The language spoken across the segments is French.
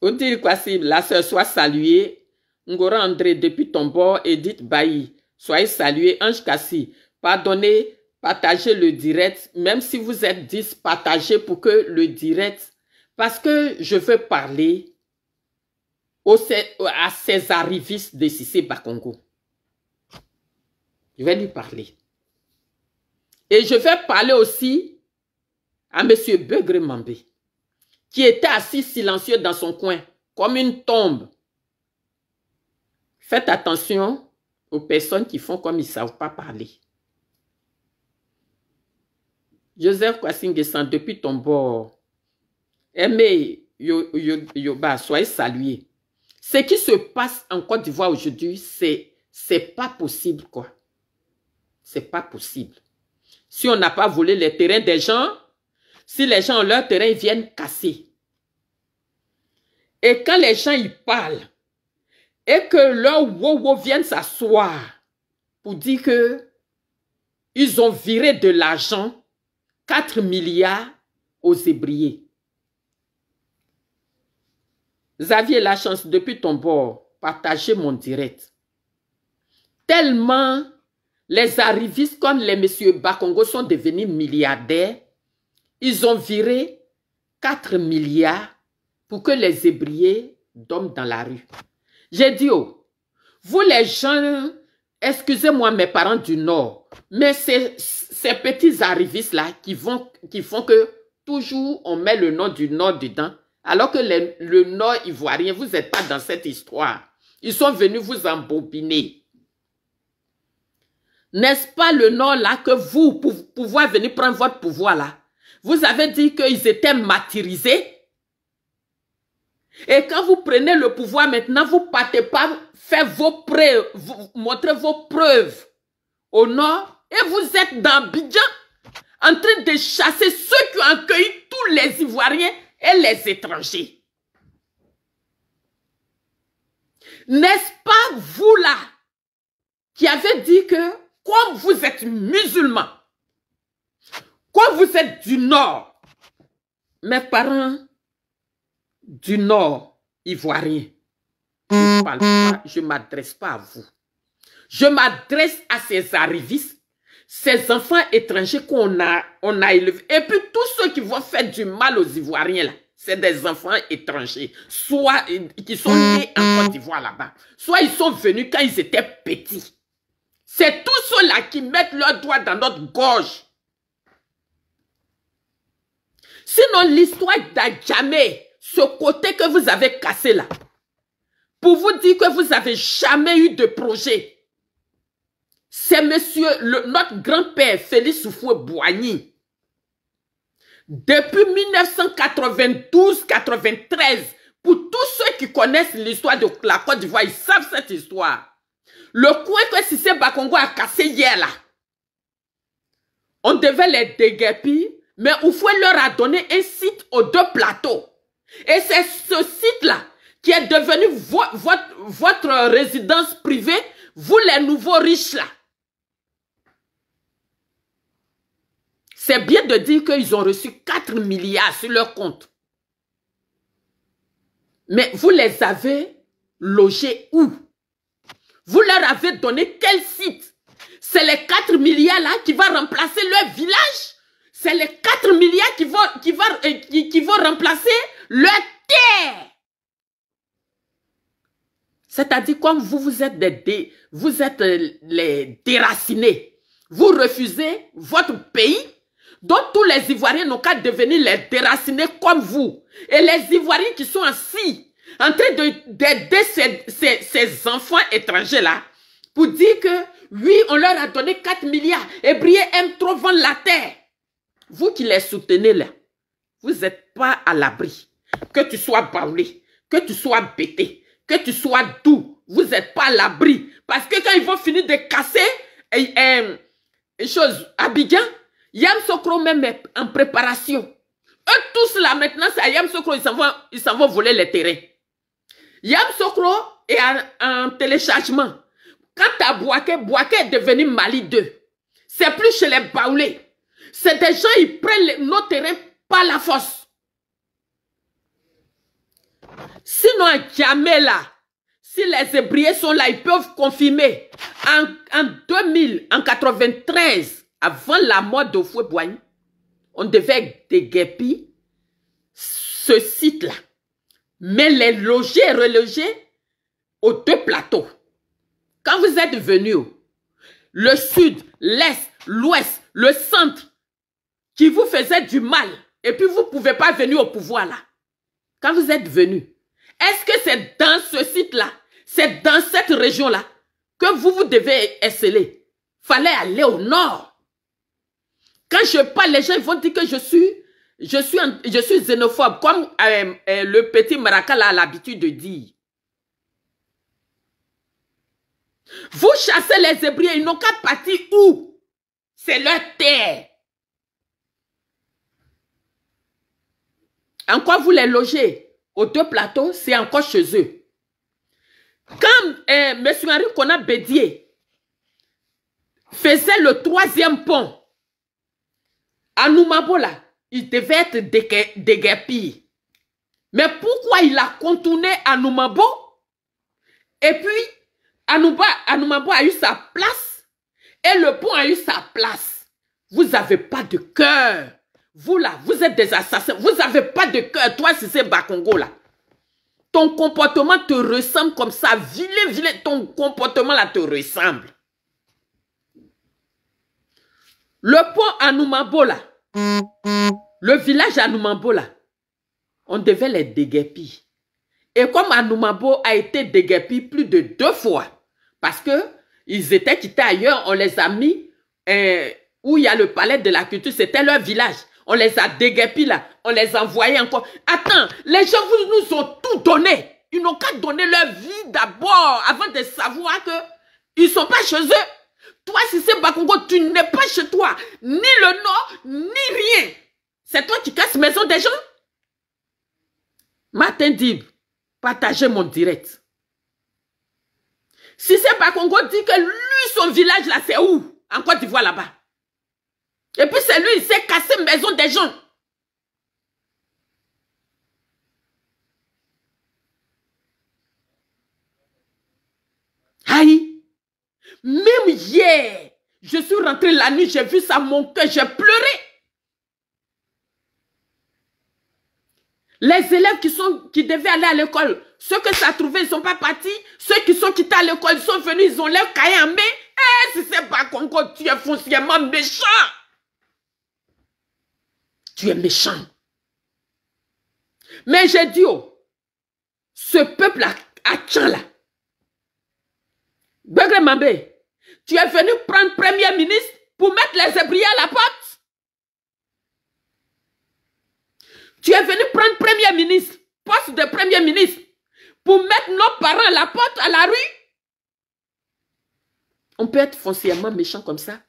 Odile Kwasi, la sœur, soit saluée. Ngora André, depuis ton bord. Edith Bailly, soyez salués. Ange Kassi, pardonnez, partagez le direct. Même si vous êtes 10, partagez pour que le direct... Parce que je veux parler à ces arrivistes de Cissé Bakongo. Je vais lui parler. Et je vais parler aussi à M. Beugre Mambé, qui était assis silencieux dans son coin, comme une tombe. Faites attention aux personnes qui font comme ils ne savent pas parler. Joseph Kwasi-Nguessan, depuis ton bord, Aimé Yoba, soyez salués. Ce qui se passe en Côte d'Ivoire aujourd'hui, c'est pas possible, quoi. C'est pas possible. Si on n'a pas volé les terrains des gens, si les gens ont leur terrain, ils viennent casser. Et quand les gens y parlent, et que leurs wowo viennent s'asseoir pour dire que ils ont viré de l'argent, 4 milliards aux ébriers. Xavier Lachance, depuis ton bord, partagez mon direct. Tellement les arrivistes comme les messieurs Bakongo sont devenus milliardaires, ils ont viré 4 milliards pour que les ébriers dorment dans la rue. J'ai dit, oh, vous les gens, excusez-moi mes parents du Nord, mais ces petits arrivistes-là qui font que toujours on met le nom du Nord dedans, alors que le Nord ivoirien, vous n'êtes pas dans cette histoire. Ils sont venus vous embobiner. N'est-ce pas le Nord là que vous, pour pouvoir venir prendre votre pouvoir là, vous avez dit qu'ils étaient martyrisés? Et quand vous prenez le pouvoir maintenant, vous ne partez pas faire vos preuves, montrer vos preuves au Nord, et vous êtes dans Abidjan en train de chasser ceux qui ont accueilli tous les Ivoiriens et les étrangers. N'est-ce pas vous là qui avez dit que comme vous êtes musulmans, comme vous êtes du Nord, mes parents du Nord ivoirien, je ne m'adresse pas à vous. Je m'adresse à ces arrivistes, ces enfants étrangers qu'on a élevés. Et puis tous ceux qui vont faire du mal aux Ivoiriens, là, c'est des enfants étrangers. Soit qui sont nés en Côte d'Ivoire là-bas, soit ils sont venus quand ils étaient petits. C'est tous ceux-là qui mettent leurs doigts dans notre gorge. Sinon, l'histoire d'Adjamé, ce côté que vous avez cassé là, pour vous dire que vous n'avez jamais eu de projet, c'est notre grand-père Félix Houphouët-Boigny. Depuis 1992-93, pour tous ceux qui connaissent l'histoire de la Côte d'Ivoire, ils savent cette histoire. Le coin que Cissé Bakongo a cassé hier là, on devait les déguerpir, mais Houphouët leur a donné un site aux 2 plateaux. Et c'est ce site-là qui est devenu votre résidence privée, vous les nouveaux riches là. C'est bien de dire qu'ils ont reçu 4 milliards sur leur compte. Mais vous les avez logés où? Vous leur avez donné quel site? C'est les 4 milliards là qui vont remplacer leur village? C'est les 4 milliards qui vont remplacer leur terre? C'est-à-dire comme vous êtes les déracinés. Vous refusez votre pays, dont tous les Ivoiriens n'ont qu'à devenir les déracinés comme vous. Et les Ivoiriens qui sont assis, en train d'aider ces enfants étrangers-là, pour dire que, oui, on leur a donné 4 milliards, et Brié aime trop vendre la terre. Vous qui les soutenez là, vous n'êtes pas à l'abri. Que tu sois baoulé, que tu sois bêté, que tu sois doux, vous n'êtes pas à l'abri. Parce que quand ils vont finir de casser, Abidjan, Yam Sokro même est en préparation. Eux tous là maintenant, c'est à Yam Sokro, ils s'en vont voler les terrains. Yam Sokro est en téléchargement. Quant à Bouaké, Bouaké est devenu Mali 2. C'est plus chez les baoulés. C'est des gens, ils prennent nos terrains par la force. Sinon, jamais là. Si les ébriers sont là, ils peuvent confirmer. En 2000, en 93, avant la mort d'Houphouët-Boigny, on devait déguerpir ce site-là. Mais les loger et reloger aux deux plateaux. Quand vous êtes venus, le sud, l'est, l'ouest, le centre, qui vous faisait du mal, et puis vous ne pouvez pas venir au pouvoir là. Quand vous êtes venus, est-ce que c'est dans ce site-là, c'est dans cette région-là, que vous devez esseler? Fallait aller au nord. Quand je parle, les gens vont dire que je suis xénophobe, comme le petit Maracal a l'habitude de dire. Vous chassez les Hébrieux, ils n'ont qu'à partir où? C'est leur terre. Encore vous les logez aux deux plateaux, c'est encore chez eux. Quand M. Henri Konan Bédié faisait le 3e pont à Noumabo, là, il devait être déguerpi. Mais pourquoi il a contourné à Noumabo? Et puis, Anoumabo a eu sa place et le pont a eu sa place. Vous n'avez pas de cœur. Vous là, vous êtes des assassins. Vous n'avez pas de cœur. Toi, si c'est Bakongo là. Ton comportement te ressemble comme ça. Vilain, ton comportement là te ressemble. Le pont Anoumabo là. Le village Anoumabo là. On devait les déguerpir. Et comme Anoumabo a été déguerpi plus de 2 fois, parce que ils étaient quittés ailleurs, on les a mis où il y a le palais de la culture, c'était leur village. On les a déguerpis là, on les a envoyés encore. Attends, les gens nous ont tout donné. Ils n'ont qu'à donner leur vie d'abord, avant de savoir que ils ne sont pas chez eux. Toi, si c'est Bakongo, tu n'es pas chez toi. Ni le nord, ni rien. C'est toi qui casses maison des gens. Martin Dib, partagez mon direct. Si c'est Bakongo dit que lui, son village là, c'est où? En Côte d'Ivoire là-bas. Et puis c'est lui, il s'est cassé maison des gens. Aïe. Même hier, je suis rentrée la nuit, j'ai vu ça, mon cœur, j'ai pleuré. Les élèves qui devaient aller à l'école, ceux que ça a trouvé, ils ne sont pas partis. Ceux qui sont quittés à l'école, ils sont venus, ils ont leur cahier en main. Eh, si c'est pas Congo, tu es foncièrement méchant. Tu es méchant. Mais j'ai dit, oh, ce peuple à Tchan là, Begré Mambé, tu es venu prendre premier ministre pour mettre les ébriers à la porte. Tu es venu prendre premier ministre, poste de premier ministre, pour mettre nos parents à la porte, à la rue. On peut être foncièrement méchant comme ça.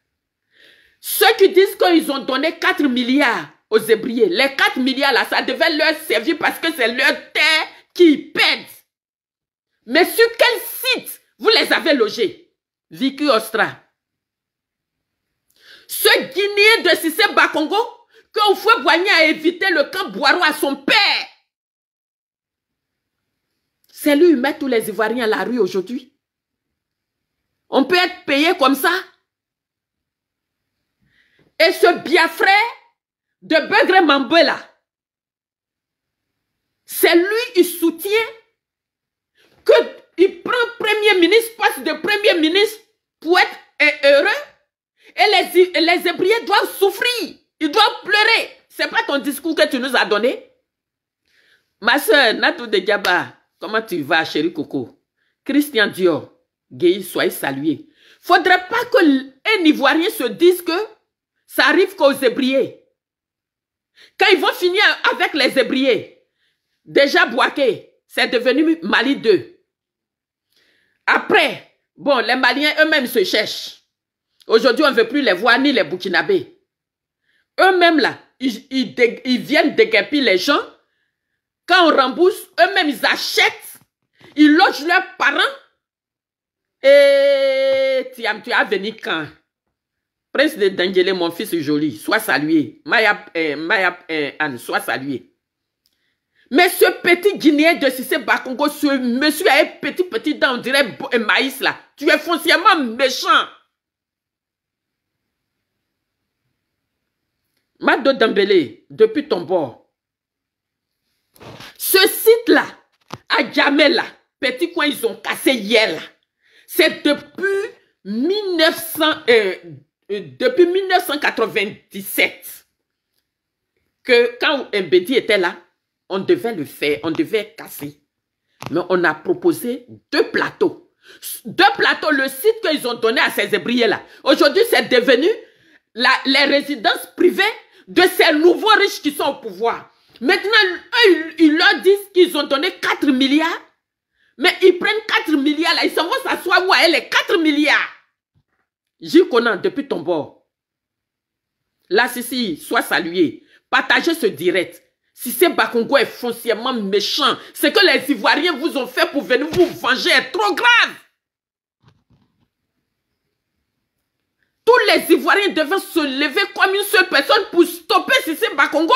Ceux qui disent qu'ils ont donné 4 milliards aux ébriers, les 4 milliards là, ça devait leur servir parce que c'est leur terre qui pète. Mais sur quel site vous les avez logés? Vicky Ostra. Ce Guinéen de Cissé Bakongo, que Houphouët-Boigny a évité le camp Boiro à son père. C'est lui qui met tous les Ivoiriens à la rue aujourd'hui. On peut être payé comme ça. Et ce Biafrais de Begré Mambé là, c'est lui qui soutient qu'il prend premier ministre, poste de premier ministre pour être heureux. Et les Hébrieux doivent souffrir. Ils doivent pleurer. C'est pas ton discours que tu nous as donné. Ma soeur, Natou de Diaba, comment tu vas, chérie Coco? Christian Dior, Guéhi, soyez salué. Faudrait pas qu'un Ivoirien se dise que ça arrive qu'aux Hébrieux. Quand ils vont finir avec les Hébrieux, déjà Bouaké, c'est devenu Mali 2. Après, bon, les Maliens eux-mêmes se cherchent. Aujourd'hui, on ne veut plus les voir, ni les Burkinabés. Eux-mêmes, là, ils viennent déguerpir les gens. Quand on rembourse, eux-mêmes, ils achètent. Ils logent leurs parents. Et tu as venu quand? Prince de Dangélé, mon fils joli, sois salué. Maya Anne, sois salué. Mais ce petit Guinéen de Cissé Bakongo, ce monsieur a un petit dent, on dirait maïs là. Tu es foncièrement méchant. Mado Dembélé, depuis ton bord. Ce site-là, à Djamel, petit coin, ils ont cassé hier là. C'est depuis 1997 que quand Mbedi était là, on devait le faire, on devait casser. Mais on a proposé 2 plateaux. 2 plateaux, le site qu'ils ont donné à ces ébriers là. Aujourd'hui, c'est devenu les résidences privées de ces nouveaux riches qui sont au pouvoir. Maintenant, eux, ils leur disent qu'ils ont donné 4 milliards. Mais ils prennent 4 milliards là, ils s'en vont s'asseoir où est les 4 milliards. Gilles Conan, depuis ton bord. Là, si, sois salué. Partagez ce direct. Cissé Bakongo est foncièrement méchant. Ce que les Ivoiriens vous ont fait pour venir vous venger est trop grave. Tous les Ivoiriens devaient se lever comme une seule personne pour stopper Cissé Bakongo.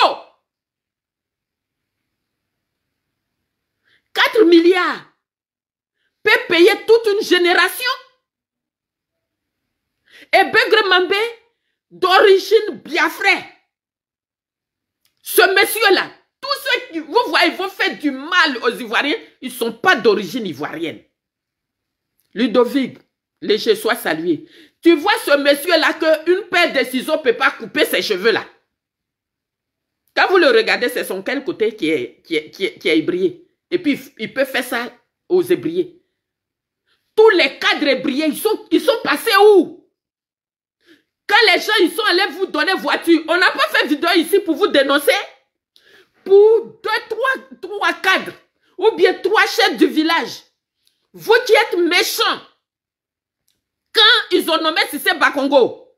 4 milliards peut payer toute une génération. Et Begré Mambé, d'origine biafrais. Ce monsieur-là, tous ceux qui, vous voyez, vont faire du mal aux Ivoiriens, ils ne sont pas d'origine ivoirienne. Ludovic, léger, sois salué. Tu vois ce monsieur-là qu'une paire de ciseaux ne peut pas couper ses cheveux-là. Quand vous le regardez, c'est son quel côté qui est ébrié. Et puis, il peut faire ça aux ébriés. Tous les cadres ébriés, ils sont passés où? Quand les gens ils sont allés vous donner voiture, on n'a pas fait vidéo ici pour vous dénoncer. Pour 3 cadres, ou bien 3 chefs du village. Vous qui êtes méchants, quand ils ont nommé Cissé Bakongo,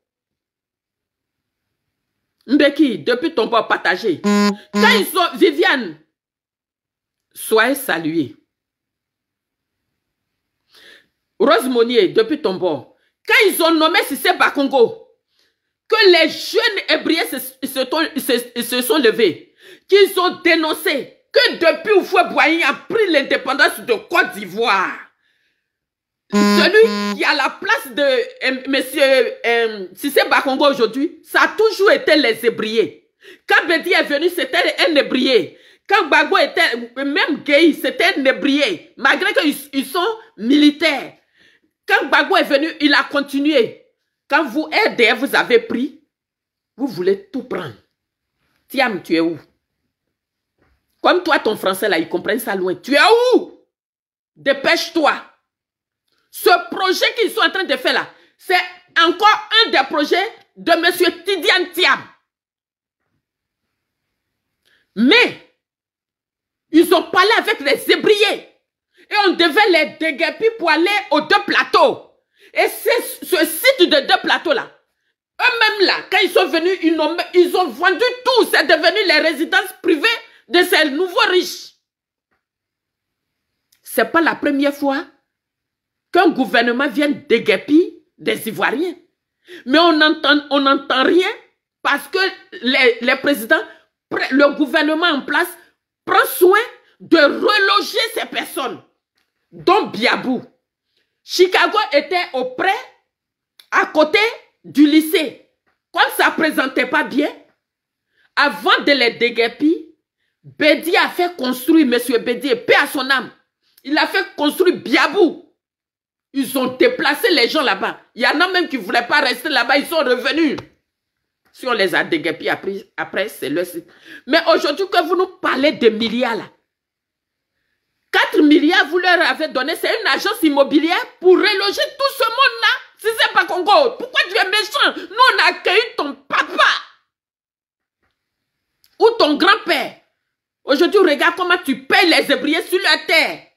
Mbeki, depuis ton bord partagé, quand ils ont, Viviane, soyez salués. Rose Monnier, depuis ton bord, quand ils ont nommé Cissé Bakongo, que les jeunes ébriés se sont levés, qu'ils ont dénoncé que depuis Houphouët-Boigny a pris l'indépendance de Côte d'Ivoire, celui qui a la place de monsieur Cissé Bakongo aujourd'hui, ça a toujours été les ébriés. Quand Bedi est venu, c'était un ébrié. Quand Gbagbo était, même Gueye, c'était un ébrié. Malgré qu'ils sont militaires. Quand Gbagbo est venu, il a continué. Quand vous, RDF, vous avez pris, vous voulez tout prendre. Tiam, tu es où? Comme toi, ton français, là, ils comprennent ça loin. Tu es où? Dépêche-toi. Ce projet qu'ils sont en train de faire là, c'est encore un des projets de M. Tidiane Thiam. Mais, ils ont parlé avec les ébriés. Et on devait les déguerpir pour aller aux 2 plateaux. Et c'est ce site de 2 plateaux là. Eux-mêmes là, quand ils sont venus, ils ont vendu tout. C'est devenu les résidences privées de ces nouveaux riches. Ce n'est pas la première fois qu'un gouvernement vient déguerpir des Ivoiriens. Mais on n'entend rien parce que les présidents, le gouvernement en place, prend soin de reloger ces personnes. Dont Biabou. Chicago était auprès, à côté du lycée. Comme ça ne présentait pas bien, avant de les déguerpir, Bedi a fait construire, monsieur Bedi, paix à son âme, il a fait construire Biabou. Ils ont déplacé les gens là-bas. Il y en a même qui ne voulaient pas rester là-bas, ils sont revenus. Si on les a déguerpis après c'est le site. Mais aujourd'hui, que vous nous parlez de milliards là, 4 milliards, vous leur avez donné, c'est une agence immobilière pour reloger tout ce monde-là. Si c'est pas Congo, pourquoi tu es méchant? Nous, on a accueilli ton papa ou ton grand-père. Aujourd'hui, regarde comment tu payes les ébriers sur la terre.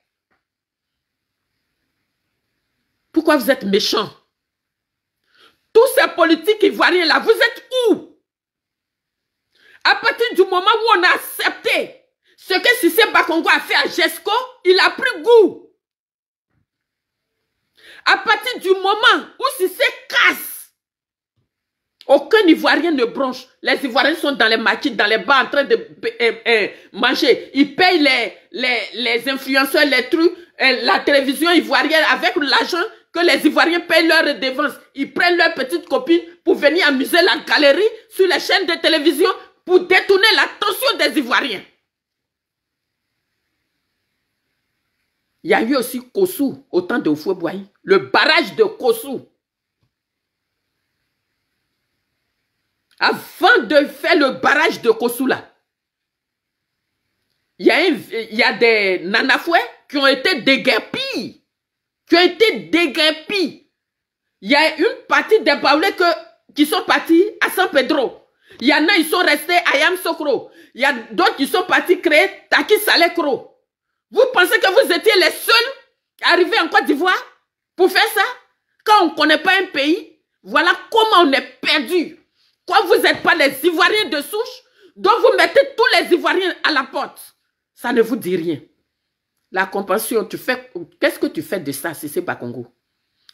Pourquoi vous êtes méchants? Tous ces politiques ivoiriens-là, vous êtes où? À partir du moment où on a accepté ce que Cissé Bakongo a fait à GESCO, il a pris goût. À partir du moment où Cissé casse Aucun Ivoirien ne bronche. Les Ivoiriens sont dans les maquis, dans les bars en train de manger. Ils payent les influenceurs, les trucs, la télévision ivoirienne avec l'argent que les Ivoiriens payent leur redevance. Ils prennent leurs petites copines pour venir amuser la galerie sur les chaînes de télévision pour détourner l'attention des Ivoiriens. Il y a eu aussi Kossou au temps de Houphouët-Boigny. Le barrage de Kossou. Avant de faire le barrage de Kossou là, il y a des nanafoués qui ont été déguerpis. Il y a une partie des Baoulés qui sont partis à San Pedro. Il y en a, ils sont restés à Yamoussoukro. Il y a d'autres qui sont partis créer Taki Saleh-Kro. Vous pensez que vous étiez les seuls arrivés en Côte d'Ivoire pour faire ça? Quand on ne connaît pas un pays, voilà comment on est perdu. Quand vous n'êtes pas les Ivoiriens de souche, donc vous mettez tous les Ivoiriens à la porte. Ça ne vous dit rien. La compassion, qu'est-ce que tu fais de ça, Cissé Bakongo?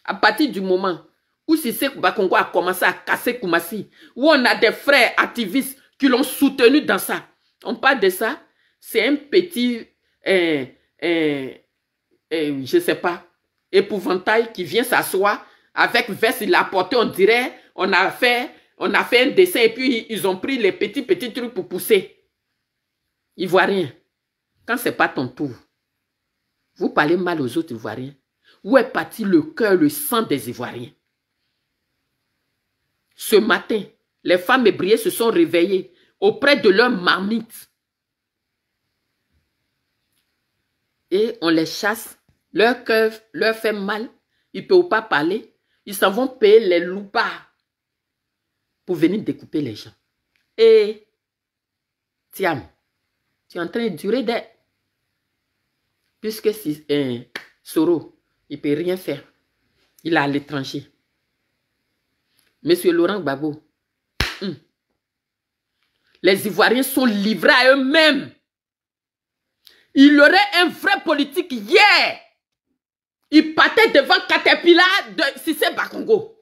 À partir du moment où Cissé Bakongo a commencé à casser Koumassi, où on a des frères activistes qui l'ont soutenu dans ça, on parle de ça, c'est un petit, je ne sais pas, épouvantail qui vient s'asseoir avec veste, il a porté, on dirait, on a fait un dessin et puis ils ont pris les petits trucs pour pousser. Ivoirien, quand ce n'est pas ton tour, vous parlez mal aux autres Ivoiriens. Où est parti le cœur, le sang des Ivoiriens? Ce matin, les femmes ébriées se sont réveillées auprès de leurs marmites. Et on les chasse. Leur cœur leur fait mal. Ils ne peuvent pas parler. Ils s'en vont payer les loupards pour venir découper les gens. Et Thiam, tu es en train de durer des... Puisque si, Soro, il ne peut rien faire. Il est à l'étranger. Monsieur Laurent Gbagbo, les Ivoiriens sont livrés à eux-mêmes. Il aurait un vrai politique hier. Il partait devant Caterpillar de Cissé Bakongo.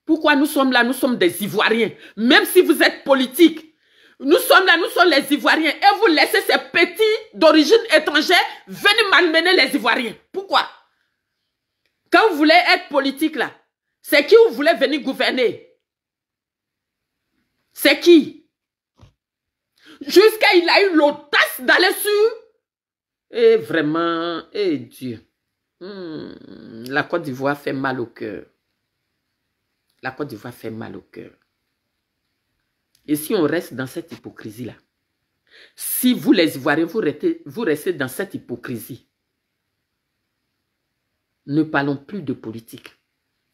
Pourquoi nous sommes là? Nous sommes des Ivoiriens. Même si vous êtes politique, nous sommes là, nous sommes les Ivoiriens. Et vous laissez ces petits d'origine étrangère venir malmener les Ivoiriens. Pourquoi? Quand vous voulez être politique là, c'est qui vous voulez venir gouverner? C'est qui? Jusqu'à il a eu l'audace d'aller sur... Et vraiment, et Dieu. La Côte d'Ivoire fait mal au cœur. La Côte d'Ivoire fait mal au cœur. Et si on reste dans cette hypocrisie-là, si vous les Ivoiriens, vous restez dans cette hypocrisie, ne parlons plus de politique.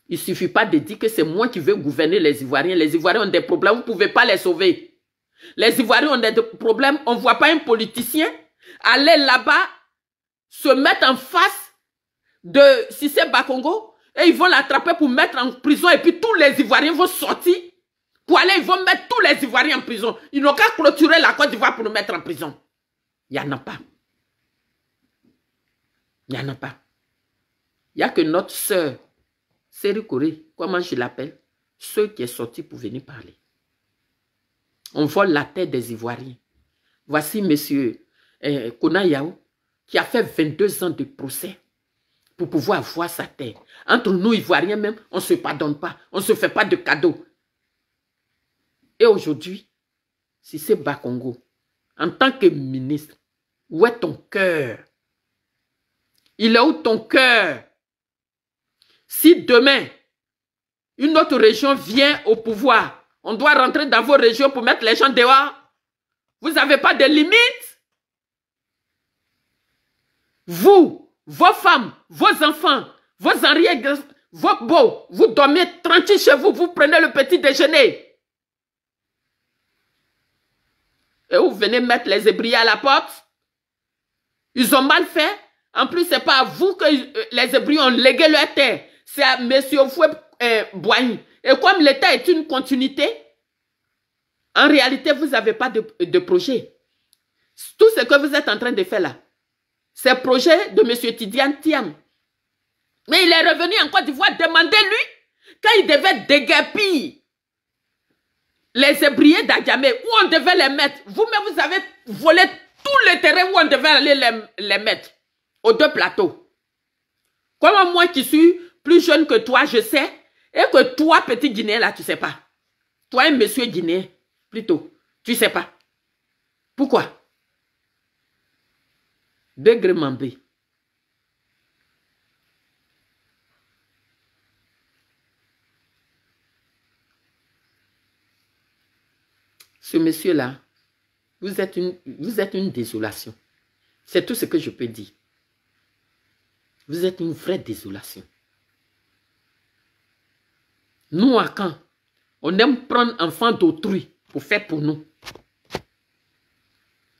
Il ne suffit pas de dire que c'est moi qui veux gouverner les Ivoiriens. Les Ivoiriens ont des problèmes, vous ne pouvez pas les sauver. Les Ivoiriens ont des problèmes, on ne voit pas un politicien aller là-bas, se mettre en face de Cissé Bakongo, et ils vont l'attraper pour mettre en prison, et puis tous les Ivoiriens vont sortir, pour aller, ils vont mettre tous les Ivoiriens en prison. Ils n'ont qu'à clôturer la Côte d'Ivoire pour nous mettre en prison. Il n'y en a pas. Il n'y en a pas. Il n'y a que notre sœur, Séri Corée, comment je l'appelle, ceux qui est sorti pour venir parler. On vole la tête des Ivoiriens. Voici monsieur Kona Yao, qui a fait 22 ans de procès pour pouvoir avoir sa terre. Entre nous, Ivoiriens même, on ne se pardonne pas. On ne se fait pas de cadeaux. Et aujourd'hui, Cissé Bakongo, en tant que ministre, où est ton cœur? Il est où ton cœur? Si demain, une autre région vient au pouvoir, on doit rentrer dans vos régions pour mettre les gens dehors. Vous n'avez pas de limites? Vous, vos femmes, vos enfants, vos arrières, vos beaux, vous dormez tranquille chez vous, vous prenez le petit déjeuner. Et vous venez mettre les ébriers à la porte. Ils ont mal fait. En plus, ce n'est pas à vous que les ébriers ont légué leur terre. C'est à M. Houphouët-Boigny. Et comme l'État est une continuité, en réalité, vous n'avez pas de projet. Tout ce que vous êtes en train de faire là, c'est le projet de M. Tidiane Thiam. Mais il est revenu en Côte d'Ivoire demander lui, quand il devait déguerpir les ébriers d'Adjamé, où on devait les mettre. Vous-même, vous avez volé tous les terrains où on devait aller les mettre. Aux deux plateaux. Comme moi qui suis plus jeune que toi, je sais. Et que toi, petit Guinéen, là, tu ne sais pas. Toi, un monsieur Guinéen, plutôt. Tu ne sais pas. Pourquoi? Begré Mambé. Ce monsieur-là, vous êtes une désolation. C'est tout ce que je peux dire. Vous êtes une vraie désolation. Nous, à Caen, on aime prendre enfants d'autrui pour faire pour nous.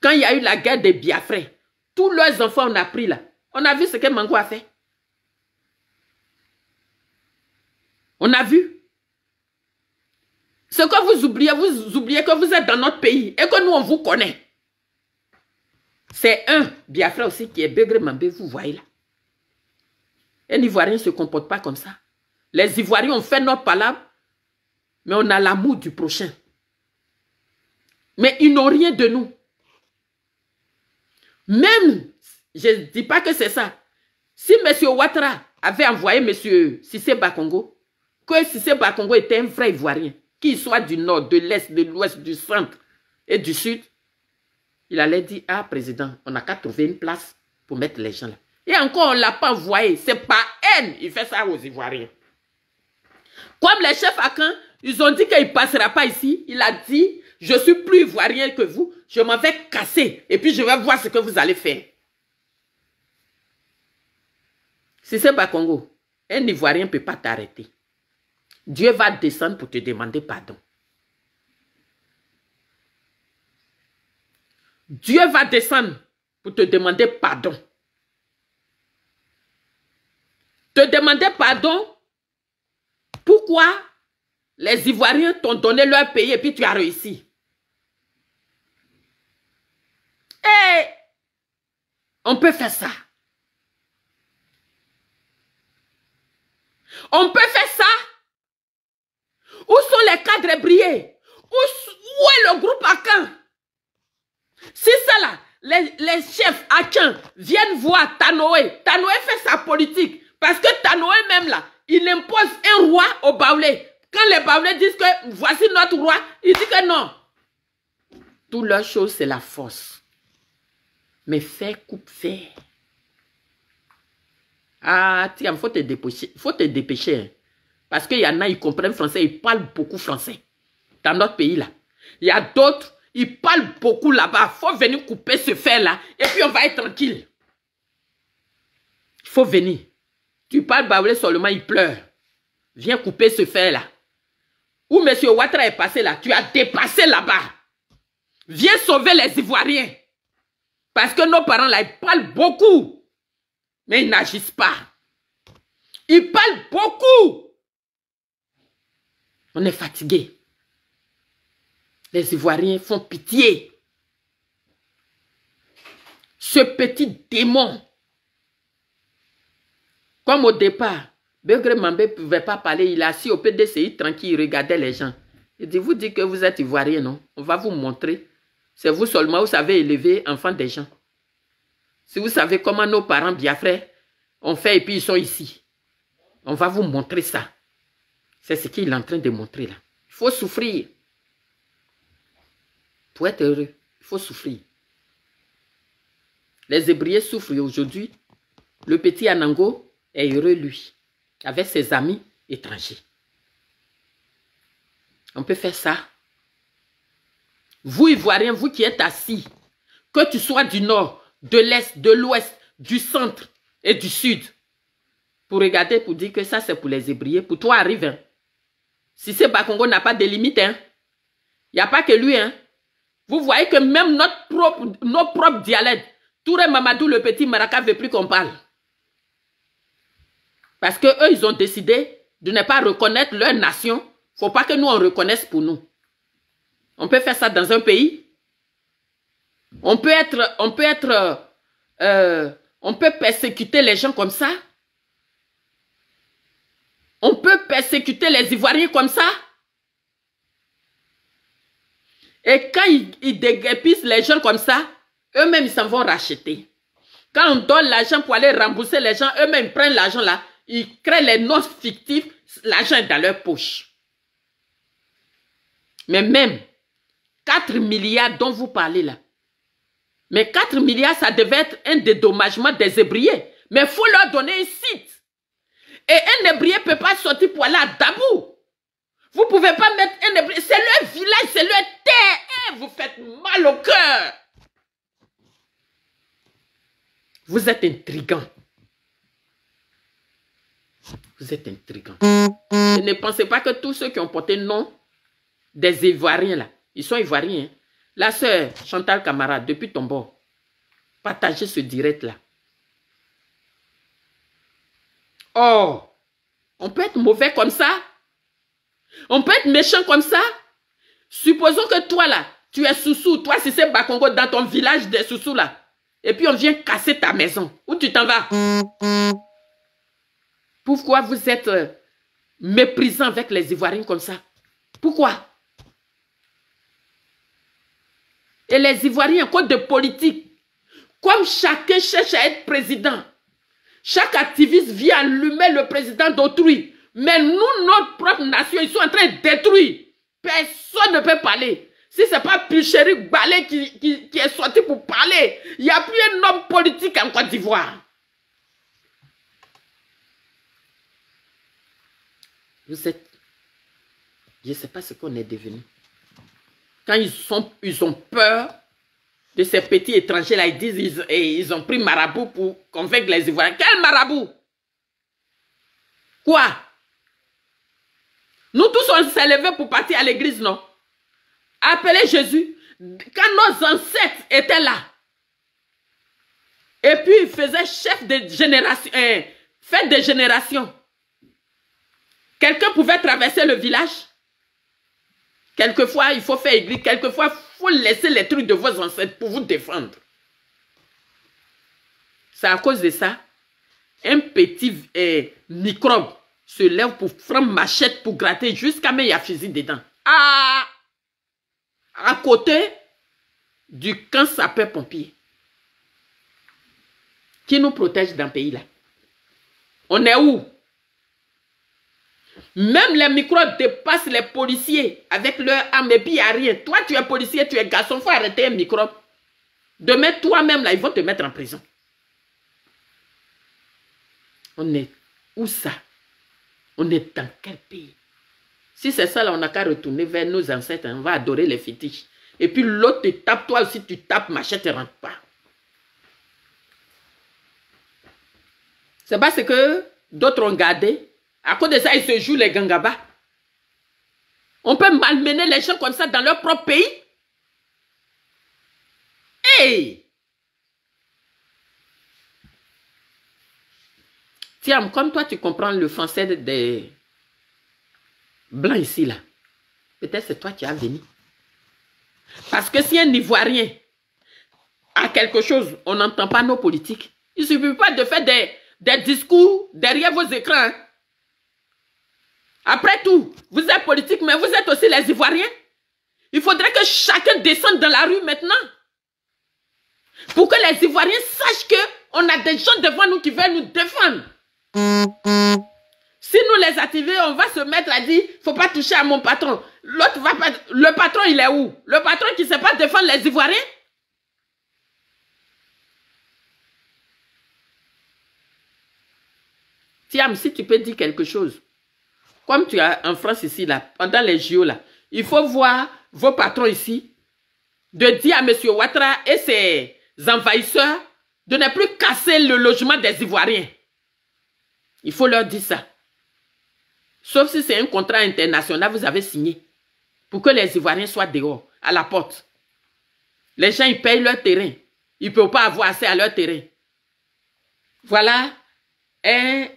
Quand il y a eu la guerre des Biafrais, tous leurs enfants, on a pris là. On a vu ce que Mango a fait. On a vu. Ce que vous oubliez que vous êtes dans notre pays et que nous, on vous connaît. C'est un Biafra aussi qui est Begré Mambé, vous voyez là. Un Ivoirien ne se comporte pas comme ça. Les Ivoiriens ont fait notre palabre, mais on a l'amour du prochain. Mais ils n'ont rien de nous. Même, je ne dis pas que c'est ça. Si M. Ouattara avait envoyé M. Cissé Bakongo, que Cissé Bakongo était un vrai Ivoirien, qu'il soit du nord, de l'est, de l'ouest, du centre et du sud, il allait dire, ah, président, on n'a qu'à trouver une place pour mettre les gens là. Et encore, on ne l'a pas envoyé. C'est par haine, il fait ça aux Ivoiriens. Comme les chefs à Caen, ils ont dit qu'il ne passera pas ici. Il a dit, je suis plus Ivoirien que vous, je m'en vais casser. Et puis je vais voir ce que vous allez faire. Si c'est pas Congo, un Ivoirien ne peut pas t'arrêter. Dieu va descendre pour te demander pardon. Dieu va descendre pour te demander pardon. Te demander pardon. Pourquoi les Ivoiriens t'ont donné leur pays et puis tu as réussi? Et on peut faire ça. On peut faire ça. Où sont les cadres brillés? Où est le groupe Akan? Si ça là, les chefs Akan viennent voir Tanoé. Tanoé fait sa politique. Parce que Tanoé même là, il impose un roi au Baoulé. Quand les Baoulés disent que voici notre roi, il dit que non. Toutes leurs choses, c'est la force. Mais faire coupe faire. Ah, tiens, il faut te dépêcher. Il faut te dépêcher. Hein. Parce qu'il y en a, ils comprennent français, ils parlent beaucoup français. Dans notre pays là. Il y a d'autres, ils parlent beaucoup là-bas. Il faut venir couper ce fer-là. Et puis on va être tranquille. Il faut venir. Tu parles Baoulé seulement, il pleure. Viens couper ce fer-là. Où M. Ouattara est passé là, tu as dépassé là-bas. Viens sauver les Ivoiriens. Parce que nos parents là, ils parlent beaucoup. Mais ils n'agissent pas. Ils parlent beaucoup. On est fatigué. Les Ivoiriens font pitié. Ce petit démon. Comme au départ, Begré Mambé ne pouvait pas parler. Il est assis au PDCI tranquille, il regardait les gens. Il dit, vous dites que vous êtes Ivoirien, non? On va vous montrer. C'est vous seulement, vous savez élever enfants des gens. Si vous savez comment nos parents biafrais ont fait et puis ils sont ici. On va vous montrer ça. C'est ce qu'il est en train de montrer là. Il faut souffrir. Pour être heureux, il faut souffrir. Les Hébriers souffrent aujourd'hui. Le petit Anango est heureux, lui, avec ses amis étrangers. On peut faire ça. Vous, Ivoiriens, vous qui êtes assis, que tu sois du nord, de l'est, de l'ouest, du centre et du sud, pour regarder, pour dire que ça, c'est pour les Hébriers. Pour toi, arrive. Hein. Si c'est Bakongo n'a pas de limite, hein. Il n'y a pas que lui. Hein. Vous voyez que même nos propres dialectes, Touré Mamadou, le petit Maraka, ne veut plus qu'on parle. Parce qu'eux, ils ont décidé de ne pas reconnaître leur nation. Il ne faut pas que nous, on reconnaisse pour nous. On peut faire ça dans un pays. On peut persécuter les gens comme ça. On peut persécuter les Ivoiriens comme ça. Et quand ils déguerpissent les gens comme ça, eux-mêmes, ils s'en vont racheter. Quand on donne l'argent pour aller rembourser les gens, eux-mêmes, ils prennent l'argent là, ils créent les noms fictifs, l'argent est dans leur poche. Mais même 4 milliards dont vous parlez là, mais 4 milliards, ça devait être un dédommagement des ébriers. Mais il faut leur donner un site. Et un ébrier ne peut pas sortir pour aller à Dabou. Vous ne pouvez pas mettre un ébrier. C'est leur village, c'est leur terre. Et vous faites mal au cœur. Vous êtes intrigant. Vous êtes intrigant. Et ne pensez pas que tous ceux qui ont porté le nom des Ivoiriens là, ils sont Ivoiriens. Hein? La sœur Chantal Camara, depuis ton bord, partagez ce direct là. Oh, on peut être mauvais comme ça. On peut être méchant comme ça. Supposons que toi là, tu es Soussou, toi si c'est Bakongo dans ton village des Soussou là. Et puis on vient casser ta maison. Où tu t'en vas? Pourquoi vous êtes méprisant avec les Ivoiriens comme ça? Pourquoi? Et les Ivoiriens, code de politique, comme chacun cherche à être président, chaque activiste vient allumer le président d'autrui. Mais nous, notre propre nation, ils sont en train de détruire. Personne ne peut parler. Si ce n'est pas Picheri Balé qui est sorti pour parler, il n'y a plus un homme politique en Côte d'Ivoire. Vous êtes... Je ne sais pas ce qu'on est devenu. Quand ils ont peur de ces petits étrangers-là, ils disent ils ont pris marabout pour convaincre les Ivoiriens. Quel marabout? Quoi? Nous tous, on s'est levés pour partir à l'église, non? Appeler Jésus. Quand nos ancêtres étaient là, et puis ils faisaient chef de génération, fête de génération. Quelqu'un pouvait traverser le village? Quelquefois, il faut faire église. Quelquefois, il faut laisser les trucs de vos ancêtres pour vous défendre. C'est à cause de ça, un petit microbe se lève pour prendre machette pour gratter jusqu'à mettre un fusil dedans. Ah! À côté du camp sapeur-pompier qui nous protège dans le pays là. On est où? Même les microbes dépassent les policiers avec leurs armes et puis il n'y a rien. Toi, tu es policier, tu es garçon, il faut arrêter un microbe. Demain, toi-même, là, ils vont te mettre en prison. On est où ça? On est dans quel pays? Si c'est ça, là, on n'a qu'à retourner vers nos ancêtres. On va adorer les fétiches. Et puis l'autre te tape, toi aussi, tu tapes, machette ne rentre pas. C'est parce que d'autres ont gardé. À cause de ça, ils se jouent les gangabas. On peut malmener les gens comme ça dans leur propre pays. Hey! Tiens, comme toi, tu comprends le français des blancs ici, là. Peut-être c'est toi qui as venu. Parce que si un Ivoirien a quelque chose, on n'entend pas nos politiques. Il ne suffit pas de faire des discours derrière vos écrans. Hein. Après tout, vous êtes politique, mais vous êtes aussi les Ivoiriens. Il faudrait que chacun descende dans la rue maintenant. Pour que les Ivoiriens sachent qu'on a des gens devant nous qui veulent nous défendre. Si nous les activons, on va se mettre à dire, il ne faut pas toucher à mon patron. L'autre va pas... Le patron, il est où? Le patron qui ne sait pas défendre les Ivoiriens? Tiam, si tu peux dire quelque chose. Comme tu as en France ici, là, pendant les JO, là, il faut voir vos patrons ici, de dire à M. Ouattara et ses envahisseurs de ne plus casser le logement des Ivoiriens. Il faut leur dire ça. Sauf si c'est un contrat international, vous avez signé, pour que les Ivoiriens soient dehors, à la porte. Les gens, ils payent leur terrain. Ils ne peuvent pas avoir accès à leur terrain. Voilà un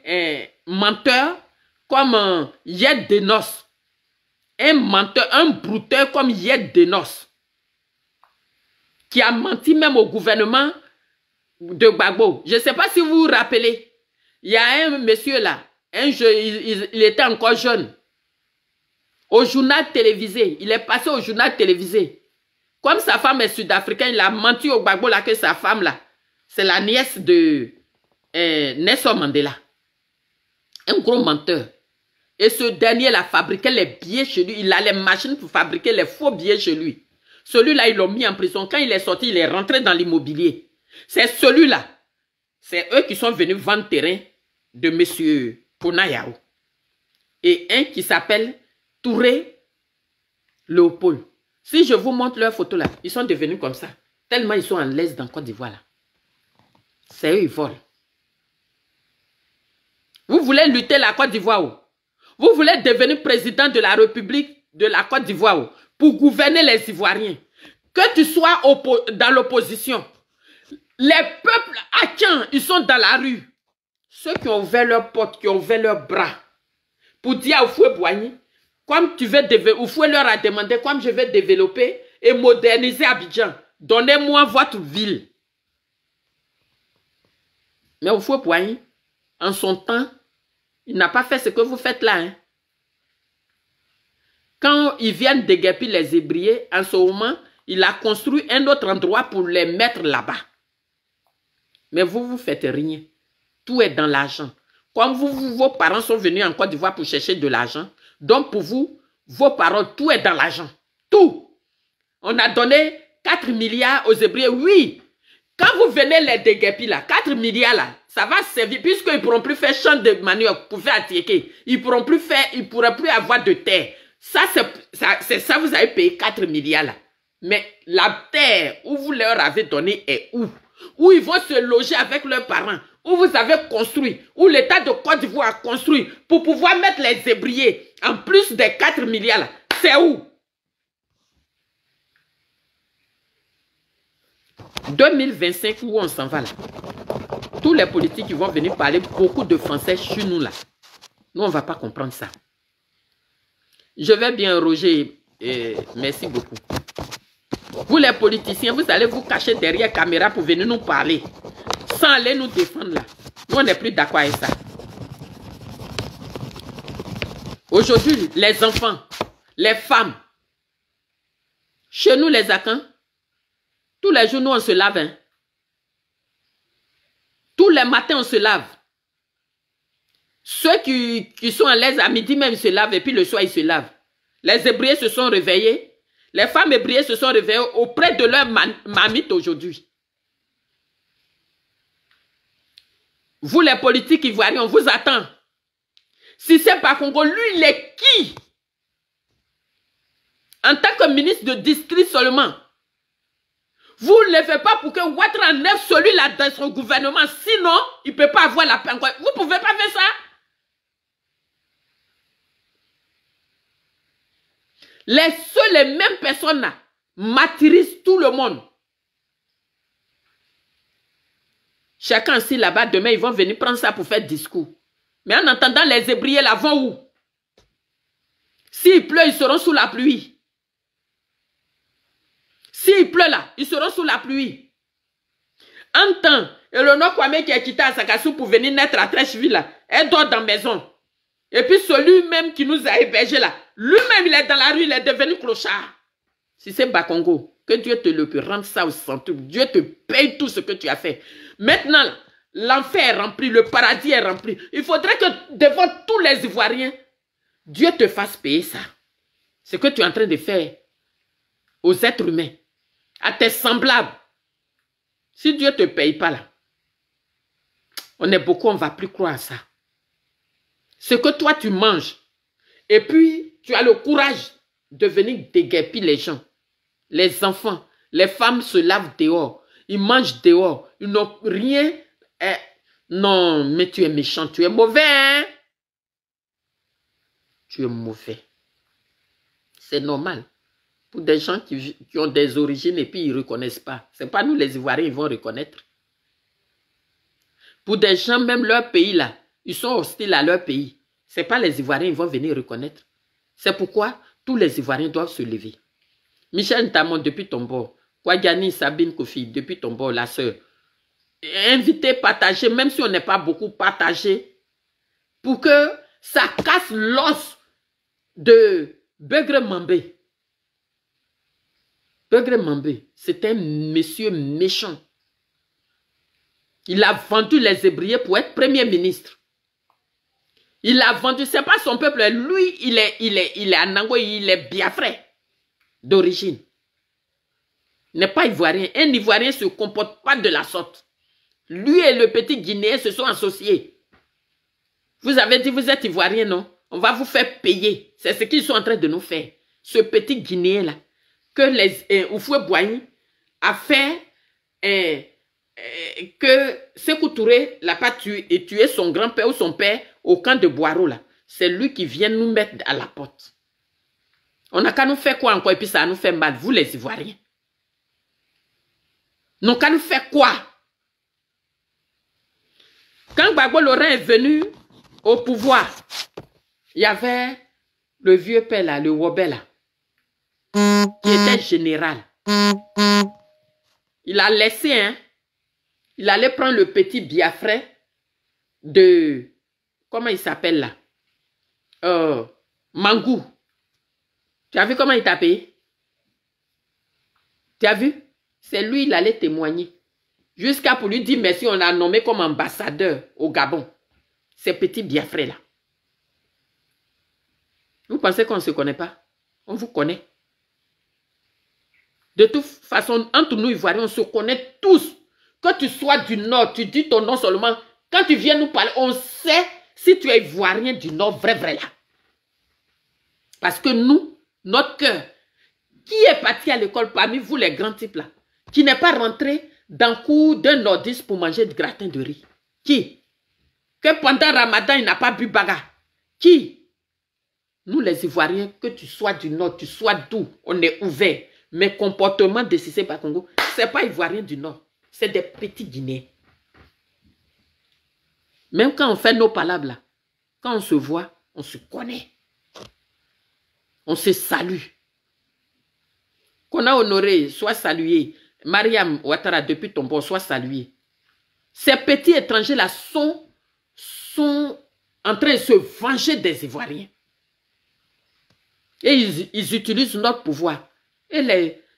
menteur comme Yed Denos. Un menteur, un brouteur comme Yed Denos. Qui a menti même au gouvernement de Gbagbo. Je ne sais pas si vous vous rappelez. Il y a un monsieur là. Il était encore jeune. Au journal télévisé. Il est passé au journal télévisé. Comme sa femme est sud-africaine, il a menti au Gbagbo là que sa femme là, c'est la nièce de Nelson Mandela. Un gros menteur. Et ce dernier là fabriquait les billets chez lui. Il a les machines pour fabriquer les faux billets chez lui. Celui-là, ils l'ont mis en prison. Quand il est sorti, il est rentré dans l'immobilier. C'est celui-là. C'est eux qui sont venus vendre terrain de M. Ponayao. Et un qui s'appelle Touré Léopold. Si je vous montre leurs photos là, ils sont devenus comme ça. Tellement ils sont en l'aise dans Côte d'Ivoire là. C'est eux, ils volent. Vous voulez lutter la Côte d'Ivoire? Vous voulez devenir président de la République de la Côte d'Ivoire pour gouverner les Ivoiriens. Que tu sois dans l'opposition. Les peuples Akian, ils sont dans la rue. Ceux qui ont ouvert leurs portes, qui ont ouvert leurs bras pour dire à Oufoué Boigny, comme tu veux développer, Oufoué leur a demandé, comme je vais développer et moderniser Abidjan, donnez-moi votre ville. Mais Oufoué Boigny, en son temps, il n'a pas fait ce que vous faites là. Hein. Quand ils viennent déguerpir les Hébriers, en ce moment, il a construit un autre endroit pour les mettre là-bas. Mais vous, vous faites rien. Tout est dans l'argent. Comme vos parents sont venus en Côte d'Ivoire pour chercher de l'argent, donc pour vous, vos parents, tout est dans l'argent. Tout. On a donné 4 milliards aux Hébriers. Oui. Quand vous venez les déguerpir là, 4 milliards là, ça va servir, puisqu'ils ne pourront plus faire champ de manioc pour faire attiéquer. Ils ne pourront plus faire, ils ne pourront plus avoir de terre. Ça, c'est ça, vous avez payé 4 milliards là. Mais la terre où vous leur avez donné est où? Où ils vont se loger avec leurs parents, où vous avez construit, où l'État de Côte d'Ivoire a construit pour pouvoir mettre les Hébriers en plus des 4 milliards là. C'est où? 2025, où on s'en va là? Tous les politiques qui vont venir parler beaucoup de français chez nous là. Nous, on ne va pas comprendre ça. Je vais bien, Roger. Merci beaucoup. Vous les politiciens, vous allez vous cacher derrière la caméra pour venir nous parler. Sans aller nous défendre là. Nous, on n'est plus d'accord avec ça. Aujourd'hui, les enfants, les femmes, chez nous les Akans, tous les jours, nous, on se lave. Hein. Tous les matins, on se lave. Ceux qui sont à l'aise à midi même, ils se lavent et puis le soir, ils se lavent. Les Hébriers se sont réveillés. Les femmes Hébriers se sont réveillées auprès de leur mamite aujourd'hui. Vous, les politiques ivoiriens, on vous attend. Si c'est pas Congo, lui, il est qui? En tant que ministre de district seulement. Vous ne le faites pas pour que Ouattara enlève celui-là dans son gouvernement. Sinon, il ne peut pas avoir la peine. Vous ne pouvez pas faire ça. Les mêmes personnes là martyrisent tout le monde. Chacun ici là-bas, demain, ils vont venir prendre ça pour faire discours. Mais en attendant, les Hébriers là vont où? S'il pleut, ils seront sous la pluie. S'il pleut là, ils seront sous la pluie. En temps, Eleonore Kwame qui est quitté à Sakassou pour venir naître à Trècheville là, elle dort dans la maison. Et puis celui-même qui nous a hébergés là, lui-même il est dans la rue, il est devenu clochard. Si c'est Bakongo, que Dieu te le rende ça au centre. Dieu te paye tout ce que tu as fait. Maintenant, l'enfer est rempli, le paradis est rempli. Il faudrait que devant tous les Ivoiriens, Dieu te fasse payer ça. Ce que tu es en train de faire aux êtres humains, à tes semblables. Si Dieu ne te paye pas là, on est beaucoup, on ne va plus croire à ça. Ce que toi tu manges, et puis tu as le courage de venir déguerpir les gens, les enfants, les femmes se lavent dehors, ils mangent dehors, ils n'ont rien. Non, mais tu es méchant, tu es mauvais, hein? Tu es mauvais. C'est normal. Pour des gens qui ont des origines et puis ils ne reconnaissent pas. Ce n'est pas nous les Ivoiriens, ils vont reconnaître. Pour des gens, même leur pays là, ils sont hostiles à leur pays. Ce n'est pas les Ivoiriens, ils vont venir reconnaître. C'est pourquoi tous les Ivoiriens doivent se lever. Michel Ntamon, depuis ton bord. Kouadiani, Sabine Kofi, depuis ton bord, la sœur. Invitez, partagez, même si on n'est pas beaucoup, partagez. Pour que ça casse l'os de Begré Mambé. Begré Mambé, c'est un monsieur méchant. Il a vendu les Hébriers pour être premier ministre. Il a vendu, c'est pas son peuple. Lui, il est Anango, il est Biafrais d'origine. Il n'est pas ivoirien. Un ivoirien ne se comporte pas de la sorte. Lui et le petit Guinéen se sont associés. Vous avez dit, vous êtes ivoirien, non? On va vous faire payer. C'est ce qu'ils sont en train de nous faire. Ce petit Guinéen-là, que les Oufoué-Boigny a fait que Sékou Touré l'a pas tué et tué son grand-père ou son père au camp de Boiro, là. C'est lui qui vient nous mettre à la porte. On n'a qu'à nous faire quoi encore et puis ça nous fait mal, vous les Ivoiriens. On n'a qu'à nous faire quoi? Quand Gbagbo Laurent est venu au pouvoir, il y avait le vieux père là, le Wobé là, qui était général. Il a laissé, hein, il allait prendre le petit Biafrais de, comment il s'appelle là? Mangou. Tu as vu comment il t'a payé? Tu as vu? C'est lui, il allait témoigner. Jusqu'à pour lui dire merci, on a nommé comme ambassadeur au Gabon. Ces petits Biafrais là. Vous pensez qu'on ne se connaît pas? On vous connaît. De toute façon, entre nous Ivoiriens, on se connaît tous. Que tu sois du Nord, tu dis ton nom seulement. Quand tu viens nous parler, on sait si tu es Ivoirien du Nord, vrai là. Parce que nous, notre cœur, qui est parti à l'école parmi vous les grands types là, qui n'est pas rentré dans le cours d'un nordiste pour manger du gratin de riz? Qui? Que pendant Ramadan, il n'a pas bu baga? Qui? Nous les Ivoiriens, que tu sois du Nord, tu sois d'où, on est ouvert. Mais comportement de Cissé Bakongo, ce n'est pas Ivoirien du Nord. C'est des petits Guinéens. Même quand on fait nos palabres là, quand on se voit, on se connaît. On se salue. Qu'on a honoré, soit salué. Mariam Ouattara, depuis ton bord, soit salué. Ces petits étrangers là sont en train de se venger des Ivoiriens. Et ils utilisent notre pouvoir. Et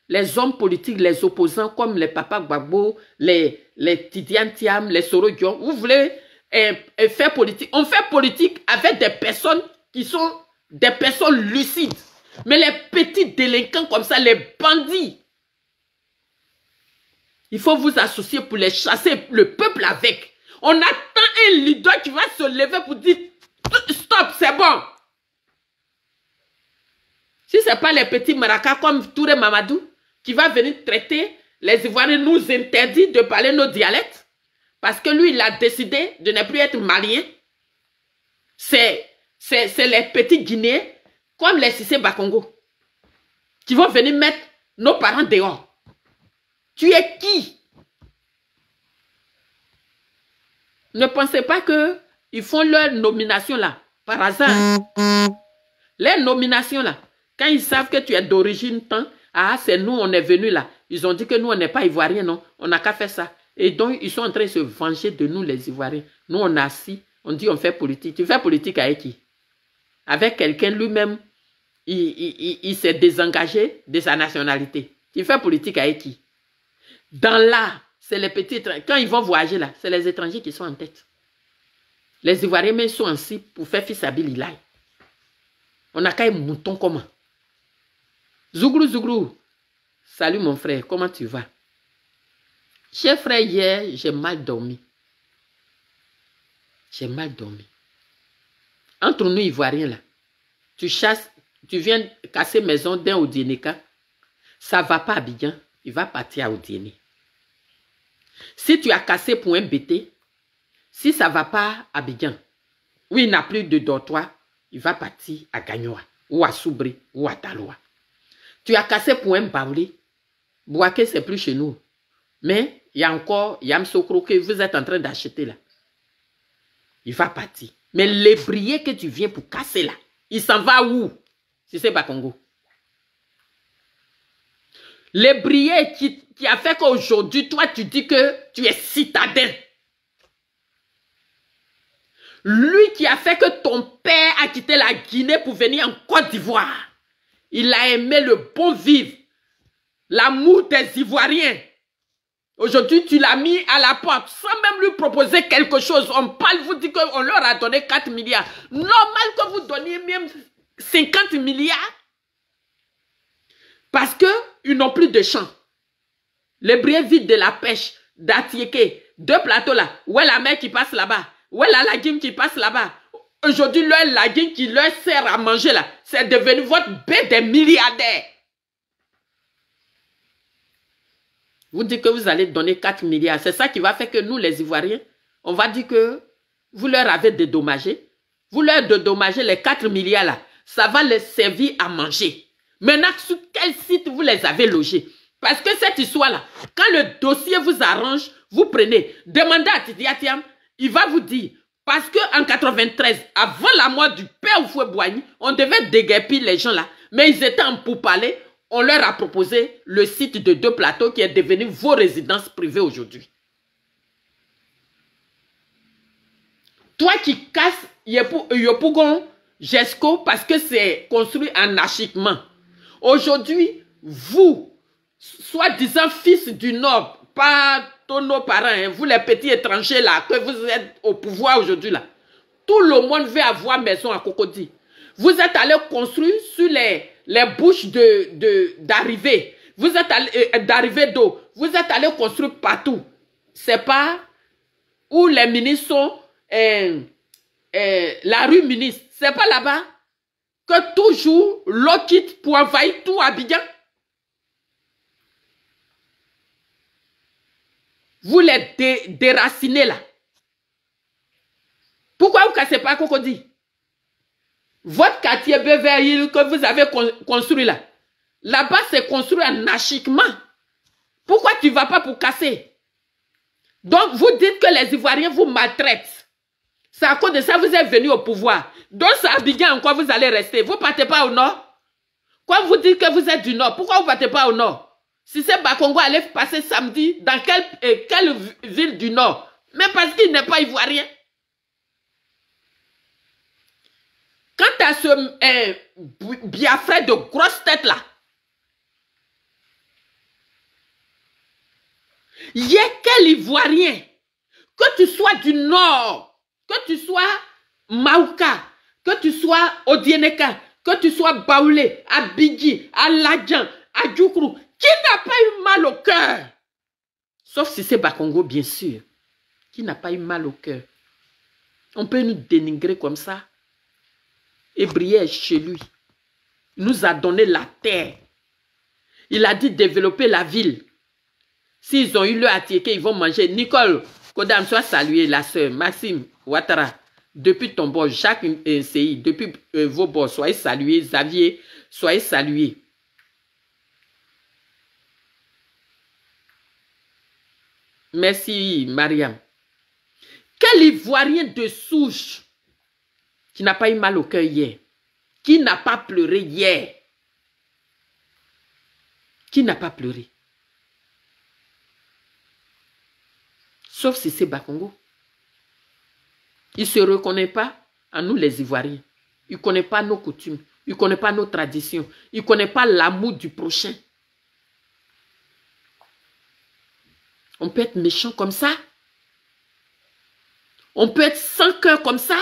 les hommes politiques, les opposants, comme les Papa Gbagbo, les Tidiane Thiam, les Soro Dion, vous voulez faire politique. On fait politique avec des personnes qui sont des personnes lucides. Mais les petits délinquants comme ça, les bandits, il faut vous associer pour les chasser, le peuple avec. On attend un leader qui va se lever pour dire stop, c'est bon. Si ce n'est pas les petits maracas comme Touré Mamadou qui va venir traiter les Ivoiriens, nous interdit de parler nos dialectes parce que lui, il a décidé de ne plus être malien. C'est les petits Guinéens comme les Cissé Bakongo qui vont venir mettre nos parents dehors. Tu es qui? Ne pensez pas qu'ils font leur nomination là, par hasard. Les nominations là, quand ils savent que tu es d'origine tant, ah, c'est nous, on est venus là. Ils ont dit que nous, on n'est pas Ivoiriens, non. On n'a qu'à faire ça. Et donc, ils sont en train de se venger de nous, les Ivoiriens. Nous, on est assis, on dit on fait politique. Tu fais politique avec qui? Avec quelqu'un lui-même, il s'est désengagé de sa nationalité. Tu fais politique avec qui? Dans là, c'est les petits étrangers. Quand ils vont voyager là, c'est les étrangers qui sont en tête. Les Ivoiriens même sont ainsi pour faire fils à Bililai. On n'a qu'à un mouton comment? Zouglou, Zouglou. Salut mon frère, comment tu vas? Cher frère, hier, j'ai mal dormi. J'ai mal dormi. Entre nous Ivoiriens là, tu chasses, tu viens casser maison d'un Odieneka, ça ne va pas à Abidjan, il va partir à Odiene. Si tu as cassé pour un BT, si ça ne va pas à Abidjan, où il n'a plus de dortoir, il va partir à Gagnoa, ou à Soubri, ou à Taloa. Tu as cassé pour un Baoulé, Bouaké, c'est plus chez nous. Mais il y a encore Yam Sokro que vous êtes en train d'acheter là. Il va partir. Mais l'ébrier que tu viens pour casser là, il s'en va où? Si c'est pas Congo. L'ébrier qui a fait qu'aujourd'hui, toi, tu dis que tu es citadin. Lui qui a fait que ton père a quitté la Guinée pour venir en Côte d'Ivoire. Il a aimé le bon vivre. L'amour des Ivoiriens. Aujourd'hui, tu l'as mis à la porte sans même lui proposer quelque chose. On parle, vous dit qu'on leur a donné 4 milliards. Normal que vous donniez même 50 milliards. Parce qu'ils n'ont plus de champs. Les briers vides de la pêche, d'Atiéké, 2 plateaux là. Où est la mer qui passe là-bas? Où est la lagune qui passe là-bas? Aujourd'hui, leur lagune qui leur sert à manger là, c'est devenu votre baie des milliardaires. Vous dites que vous allez donner 4 milliards. C'est ça qui va faire que nous, les Ivoiriens, on va dire que vous leur avez dédommagé. Vous leur dédommagez les 4 milliards là. Ça va les servir à manger. Maintenant, sur quel site vous les avez logés? Parce que cette histoire-là, quand le dossier vous arrange, vous prenez. Demandez à Titi Atiam, il va vous dire. Parce qu'en 93, avant la mort du père Houphouët-Boigny, on devait déguerpir les gens là. Mais ils étaient en pourparlers. On leur a proposé le site de 2 plateaux qui est devenu vos résidences privées aujourd'hui. Toi qui casses Yopougon Jesco parce que c'est construit anarchiquement. Aujourd'hui, vous, soi-disant fils du Nord, pas tous nos parents, hein, vous les petits étrangers là, que vous êtes au pouvoir aujourd'hui là, tout le monde veut avoir maison à Cocody. Vous êtes allé construire sur les bouches d'arrivée. Vous êtes allé d'arrivée d'eau. Vous êtes allé construire partout. C'est pas où les ministres sont, la rue ministre. C'est pas là-bas que toujours l'eau quitte pour envahir tout Abidjan. Vous les déracinez là. Pourquoi vous ne cassez pas Cocody? Votre quartier Beverly que vous avez construit là, là-bas c'est construit anarchiquement. Pourquoi tu ne vas pas pour casser? Donc vous dites que les Ivoiriens vous maltraitent. C'est à cause de ça que vous êtes venus au pouvoir. Donc c'est Abidjan encore vous allez rester. Vous ne partez pas au nord? Quand vous dites que vous êtes du nord, pourquoi vous ne partez pas au nord? Si c'est Bakongo allait passer samedi, dans quelle ville du nord? Mais parce qu'il n'est pas ivoirien. Quant à ce Biafra de grosse tête là, il y a quel Ivoirien, que tu sois du Nord, que tu sois Maouka, que tu sois Odieneka, que tu sois Baoulé, Abidji, Aladjan, Adjoukrou, qui n'a pas eu mal au cœur, sauf si c'est Bakongo bien sûr, qui n'a pas eu mal au cœur. On peut nous dénigrer comme ça. Et briller chez lui. Il nous a donné la terre. Il a dit développer la ville. S'ils ont eu le Atiéké, ils vont manger. Nicole Kodam, soit salué, la sœur Maxime Ouattara. Depuis ton bord, Jacques NCI, depuis vos bords, soyez salués. Xavier, soyez salués. Merci, Mariam. Quel Ivoirien de souche qui n'a pas eu mal au cœur hier, qui n'a pas pleuré hier, qui n'a pas pleuré, sauf si c'est Bakongo. Il ne se reconnaît pas en nous les Ivoiriens. Il ne connaît pas nos coutumes, il ne connaît pas nos traditions, il ne connaît pas l'amour du prochain. On peut être méchant comme ça. On peut être sans cœur comme ça.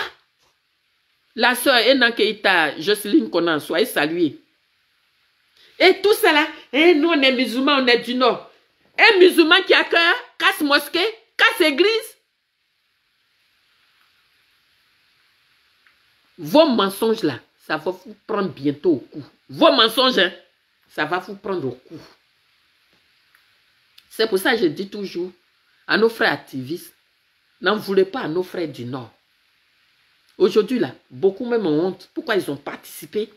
La sœur Enan Keita, Jocelyne Conan, soyez saluée. Et tout ça là, et nous on est musulmans, on est du Nord. Un musulman qui a cœur, casse mosquée, casse église. Vos mensonges là, ça va vous prendre bientôt au cou. Vos mensonges, hein, ça va vous prendre au cou. C'est pour ça que je dis toujours à nos frères activistes, n'en voulez pas à nos frères du Nord. Aujourd'hui, là, beaucoup même ont honte. Pourquoi ils ont participé?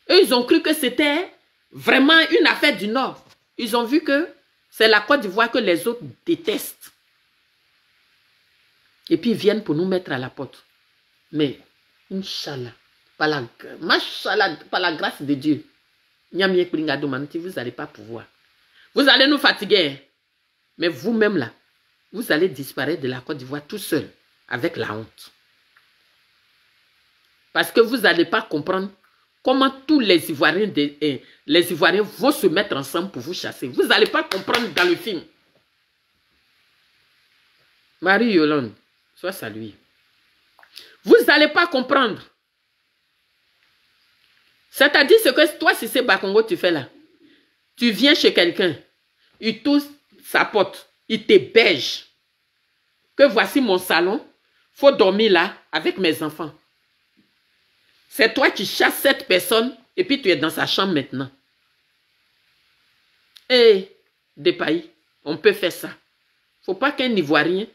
Eux, ils ont cru que c'était vraiment une affaire du Nord. Ils ont vu que c'est la Côte d'Ivoire que les autres détestent. Et puis, ils viennent pour nous mettre à la porte. Mais, Inch'Allah, par la grâce de Dieu, vous n'allez pas pouvoir. Vous allez nous fatiguer. Hein? Mais vous-même, là, vous allez disparaître de la Côte d'Ivoire tout seul, avec la honte. Parce que vous n'allez pas comprendre comment tous les Ivoiriens vont se mettre ensemble pour vous chasser. Vous n'allez pas comprendre dans le film. Marie-Yolande, sois saluée. Vous n'allez pas comprendre. C'est-à-dire ce que toi, si c'est Bakongo, tu fais là. Tu viens chez quelqu'un, il touche sa porte, il t'héberge. Que voici mon salon, il faut dormir là avec mes enfants. C'est toi qui chasses cette personne et puis tu es dans sa chambre maintenant. Et des pays, on peut faire ça. Il ne faut pas qu'un Ivoirien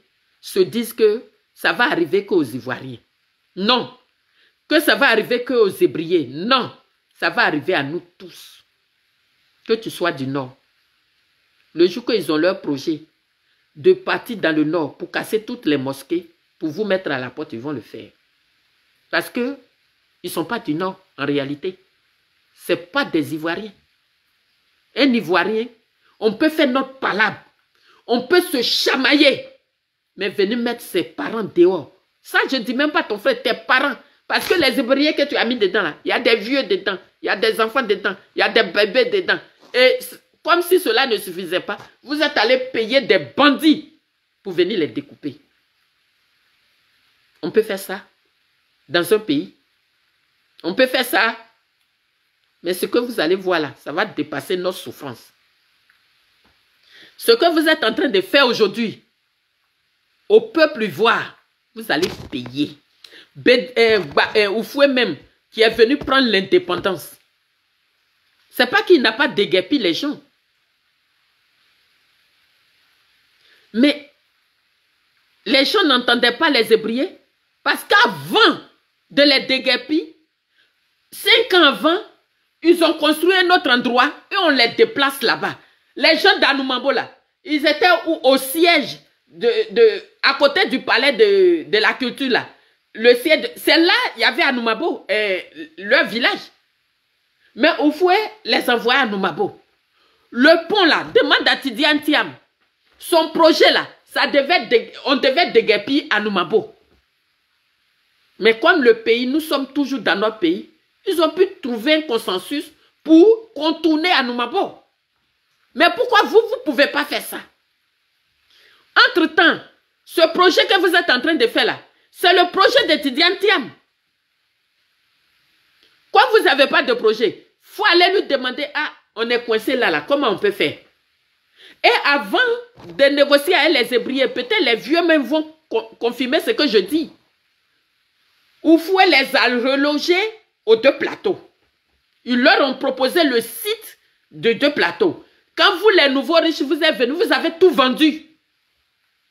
se dise que ça va arriver qu'aux Ivoiriens. Non. Que ça va arriver qu'aux Hébriers. Non. Ça va arriver à nous tous. Que tu sois du Nord. Le jour qu'ils ont leur projet de partir dans le Nord pour casser toutes les mosquées, pour vous mettre à la porte, ils vont le faire. Parce que ils ne sont pas du Nord, en réalité. Ce n'est pas des Ivoiriens. Un Ivoirien, on peut faire notre palabre. On peut se chamailler. Mais venir mettre ses parents dehors. Ça, je ne dis même pas ton frère, tes parents. Parce que les Hébriens que tu as mis dedans, là, il y a des vieux dedans, il y a des enfants dedans, il y a des bébés dedans. Et comme si cela ne suffisait pas, vous êtes allé payer des bandits pour venir les découper. On peut faire ça dans un pays. On peut faire ça. Mais ce que vous allez voir là, ça va dépasser notre souffrance. Ce que vous êtes en train de faire aujourd'hui, au peuple ivoire, vous allez payer. Oufoué même, qui est venu prendre l'indépendance. C'est pas qu'il n'a pas déguerpi les gens. Mais les gens n'entendaient pas les Hébriers parce qu'avant de les déguerpir, 5 ans avant, ils ont construit un autre endroit et on les déplace là-bas. Les gens d'Anoumambo là, ils étaient au siège à côté du palais de la culture là. Le siège, c'est là, il y avait Anoumambo, leur village. Mais Oufoué les envoie à Anoumambo. Le pont là, demande à Tidi Antiam. Son projet là, on devait déguerpir Anoumambo. Mais comme le pays, nous sommes toujours dans notre pays, ils ont pu trouver un consensus pour contourner Anoumambo. Mais pourquoi vous ne pouvez pas faire ça? Entre-temps, ce projet que vous êtes en train de faire là, c'est le projet de Tidi Antiam. Quand vous n'avez pas de projet, il faut aller lui demander, ah, on est coincé là, comment on peut faire? Et avant de négocier avec les Hébriers, peut-être les vieux même vont confirmer ce que je dis. Oufoué les a relogés aux 2 plateaux. Ils leur ont proposé le site de 2 plateaux. Quand vous, les nouveaux riches, vous êtes venus, vous avez tout vendu.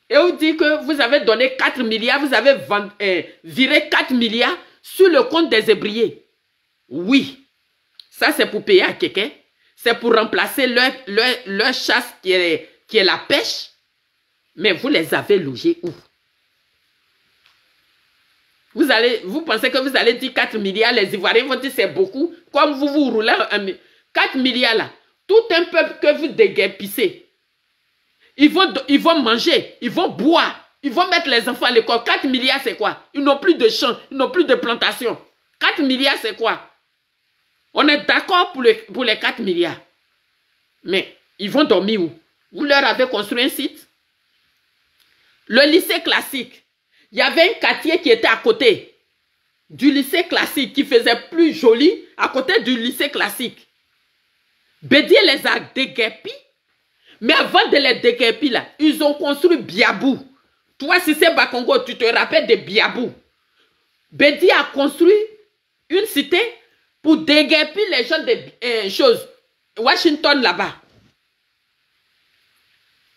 Et on dit que vous avez donné 4 milliards, vous avez viré 4 milliards sur le compte des Hébriers. Oui, ça c'est pour payer à quelqu'un. C'est pour remplacer leur chasse qui est la pêche. Mais vous les avez logés où? Vous pensez que vous allez dire 4 milliards, les Ivoiriens vont dire c'est beaucoup. Comme vous roulez 4 milliards là. Tout un peuple que vous déguerpissez. Ils vont manger, ils vont boire, ils vont mettre les enfants à l'école. 4 milliards c'est quoi? Ils n'ont plus de champs, ils n'ont plus de plantations. 4 milliards c'est quoi? On est d'accord pour les 4 milliards. Mais ils vont dormir où? Vous leur avez construit un site? Le lycée classique. Il y avait un quartier qui était à côté du lycée classique, qui faisait plus joli à côté du lycée classique. Bédier les a déguerpis. Mais avant de les déguerpir là, ils ont construit Biabou. Toi, si c'est Bakongo, tu te rappelles de Biabou. Bédier a construit une cité pour déguerpir les gens de choses. Washington là-bas.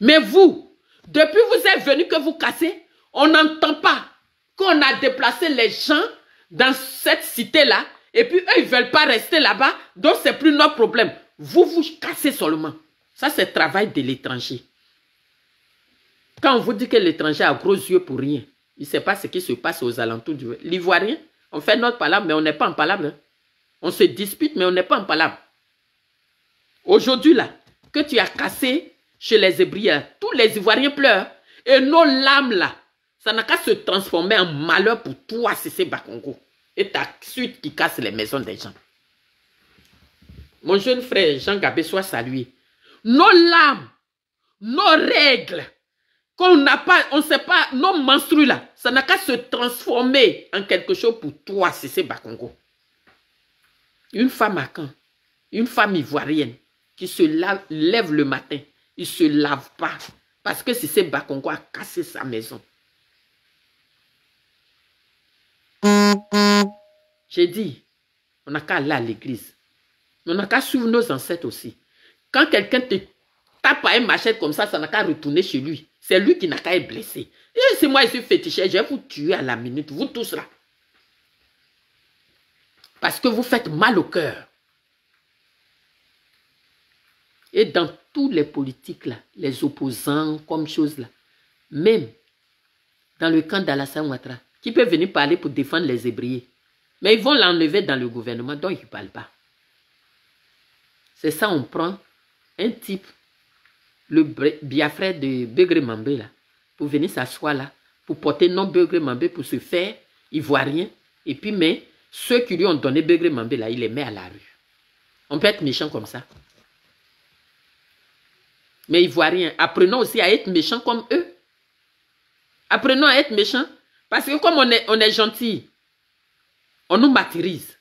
Mais vous, depuis vous êtes venus que vous cassez, on n'entend pas qu'on a déplacé les gens dans cette cité-là. Et puis eux, ils ne veulent pas rester là-bas. Donc, ce n'est plus notre problème. Vous, vous cassez seulement. Ça, c'est le travail de l'étranger. Quand on vous dit que l'étranger a gros yeux pour rien, il ne sait pas ce qui se passe aux alentours du... L'Ivoirien, on fait notre palabre, mais on n'est pas en palabre. Hein. On se dispute, mais on n'est pas en palabre. Aujourd'hui, là, que tu as cassé chez les Hébriers, tous les Ivoiriens pleurent. Et nos lames, là, ça n'a qu'à se transformer en malheur pour toi, si c'est Bakongo. Et ta suite qui casse les maisons des gens. Mon jeune frère Jean Gabé, soit salué. Nos larmes, nos règles, qu'on n'a pas, on ne sait pas, nos menstrues là, ça n'a qu'à se transformer en quelque chose pour toi, Cissé Bakongo. Une femme à Caen, une femme ivoirienne qui se lève le matin, il ne se lave pas parce que Cissé Bakongo a cassé sa maison. J'ai dit, on n'a qu'à aller à l'église. On n'a qu'à suivre nos ancêtres aussi. Quand quelqu'un te tape à une machette comme ça n'a qu'à retourner chez lui. C'est lui qui n'a qu'à être blessé. Et si moi je suis féticheur, je vais vous tuer à la minute, vous tous là. Parce que vous faites mal au cœur. Et dans tous les politiques là, les opposants comme chose là, même dans le camp d'Alassane Ouattara, qui peut venir parler pour défendre les Hébriers. Mais ils vont l'enlever dans le gouvernement, donc ils ne parlent pas. C'est ça, on prend un type, le Biafra de Begré Mambé, là, pour venir s'asseoir là, pour porter non Begré Mambé, pour se faire ivoirien. Et puis, mais ceux qui lui ont donné Begré Mambé, là, il les met à la rue. On peut être méchant comme ça. Mais ivoiriens, apprenons aussi à être méchants comme eux. Apprenons à être méchants. Parce que comme on est gentil, on nous martyrise.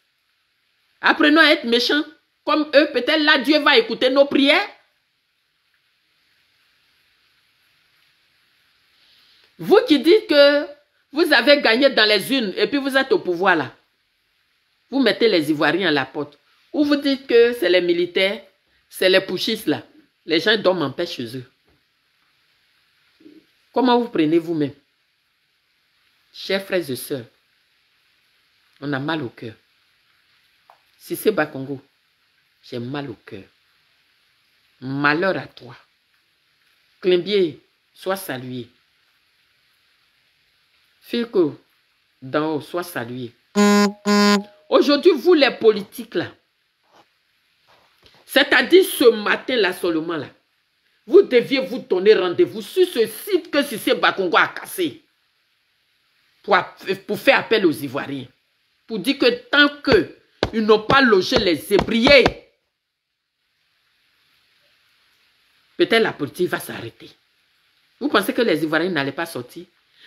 Apprenons à être méchants comme eux. Peut-être là, Dieu va écouter nos prières. Vous qui dites que vous avez gagné dans les urnes et puis vous êtes au pouvoir là. Vous mettez les Ivoiriens à la porte. Ou vous dites que c'est les militaires, c'est les putschistes là. Les gens dorment en paix chez eux. Comment vous prenez vous-même? Chers frères et sœurs, on a mal au cœur. Cissé Bakongo, j'ai mal au cœur. Malheur à toi. Climbier, sois salué. Filko, d'en haut, sois salué. Aujourd'hui, vous les politiques là, c'est-à-dire ce matin là seulement là, vous deviez vous donner rendez-vous sur ce site que Cissé Bakongo a cassé pour faire appel aux Ivoiriens. Pour dire que tant qu'ils n'ont pas logé les Hébriers, peut-être la politique va s'arrêter. Vous pensez que les Ivoiriens n'allaient pas sortir?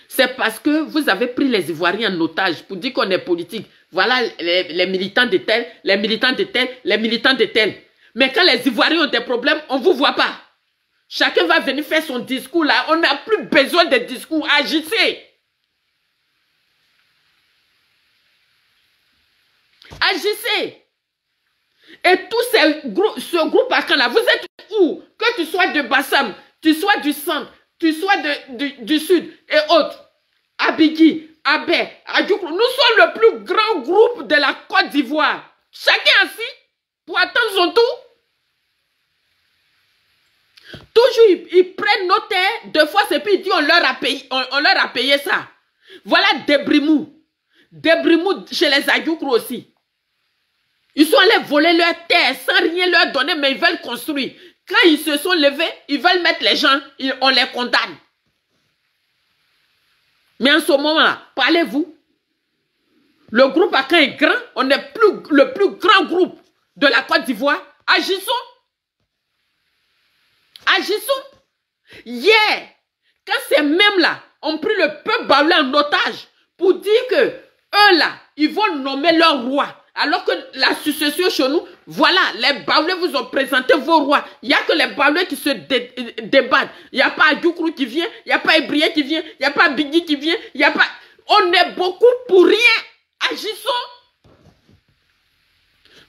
C'est parce que vous avez pris les Ivoiriens en otage pour dire qu'on est politique. Voilà les militants de tel, les militants de tel, les militants de tel. Mais quand les Ivoiriens ont des problèmes, on ne vous voit pas. Chacun va venir faire son discours là. On n'a plus besoin de discours. Agissez. Agissez. Et tout ce groupe à Caen là, vous êtes où? Que tu sois de Bassam, tu sois du centre, tu sois du sud et autres. Abigui, Abé, Adjoukro, nous sommes le plus grand groupe de la Côte d'Ivoire. Chacun assis pour attendre son tour. Toujours, ils prennent nos terres, deux fois, et puis ils disent on leur a payé ça. Voilà Debrimou. Debrimou chez les Adjoukro aussi. Ils sont allés voler leurs terres sans rien leur donner, mais ils veulent construire. Quand ils se sont levés, ils veulent mettre les gens, on les condamne. Mais en ce moment-là, parlez-vous. Le groupe à Caen est grand, on est le plus grand groupe de la Côte d'Ivoire. Agissons. Agissons. Hier, quand ces mêmes-là ont pris le peuple baoulé en otage pour dire que eux là, ils vont nommer leur roi. Alors que la succession chez nous, voilà, les Baoulés vous ont présenté vos rois. Il n'y a que les Baoulés qui se débattent. Il n'y a pas Adjoukro qui vient, il n'y a pas Hébrien qui vient, il n'y a pas Bigui qui vient, il n'y a pas... On est beaucoup pour rien. Agissons.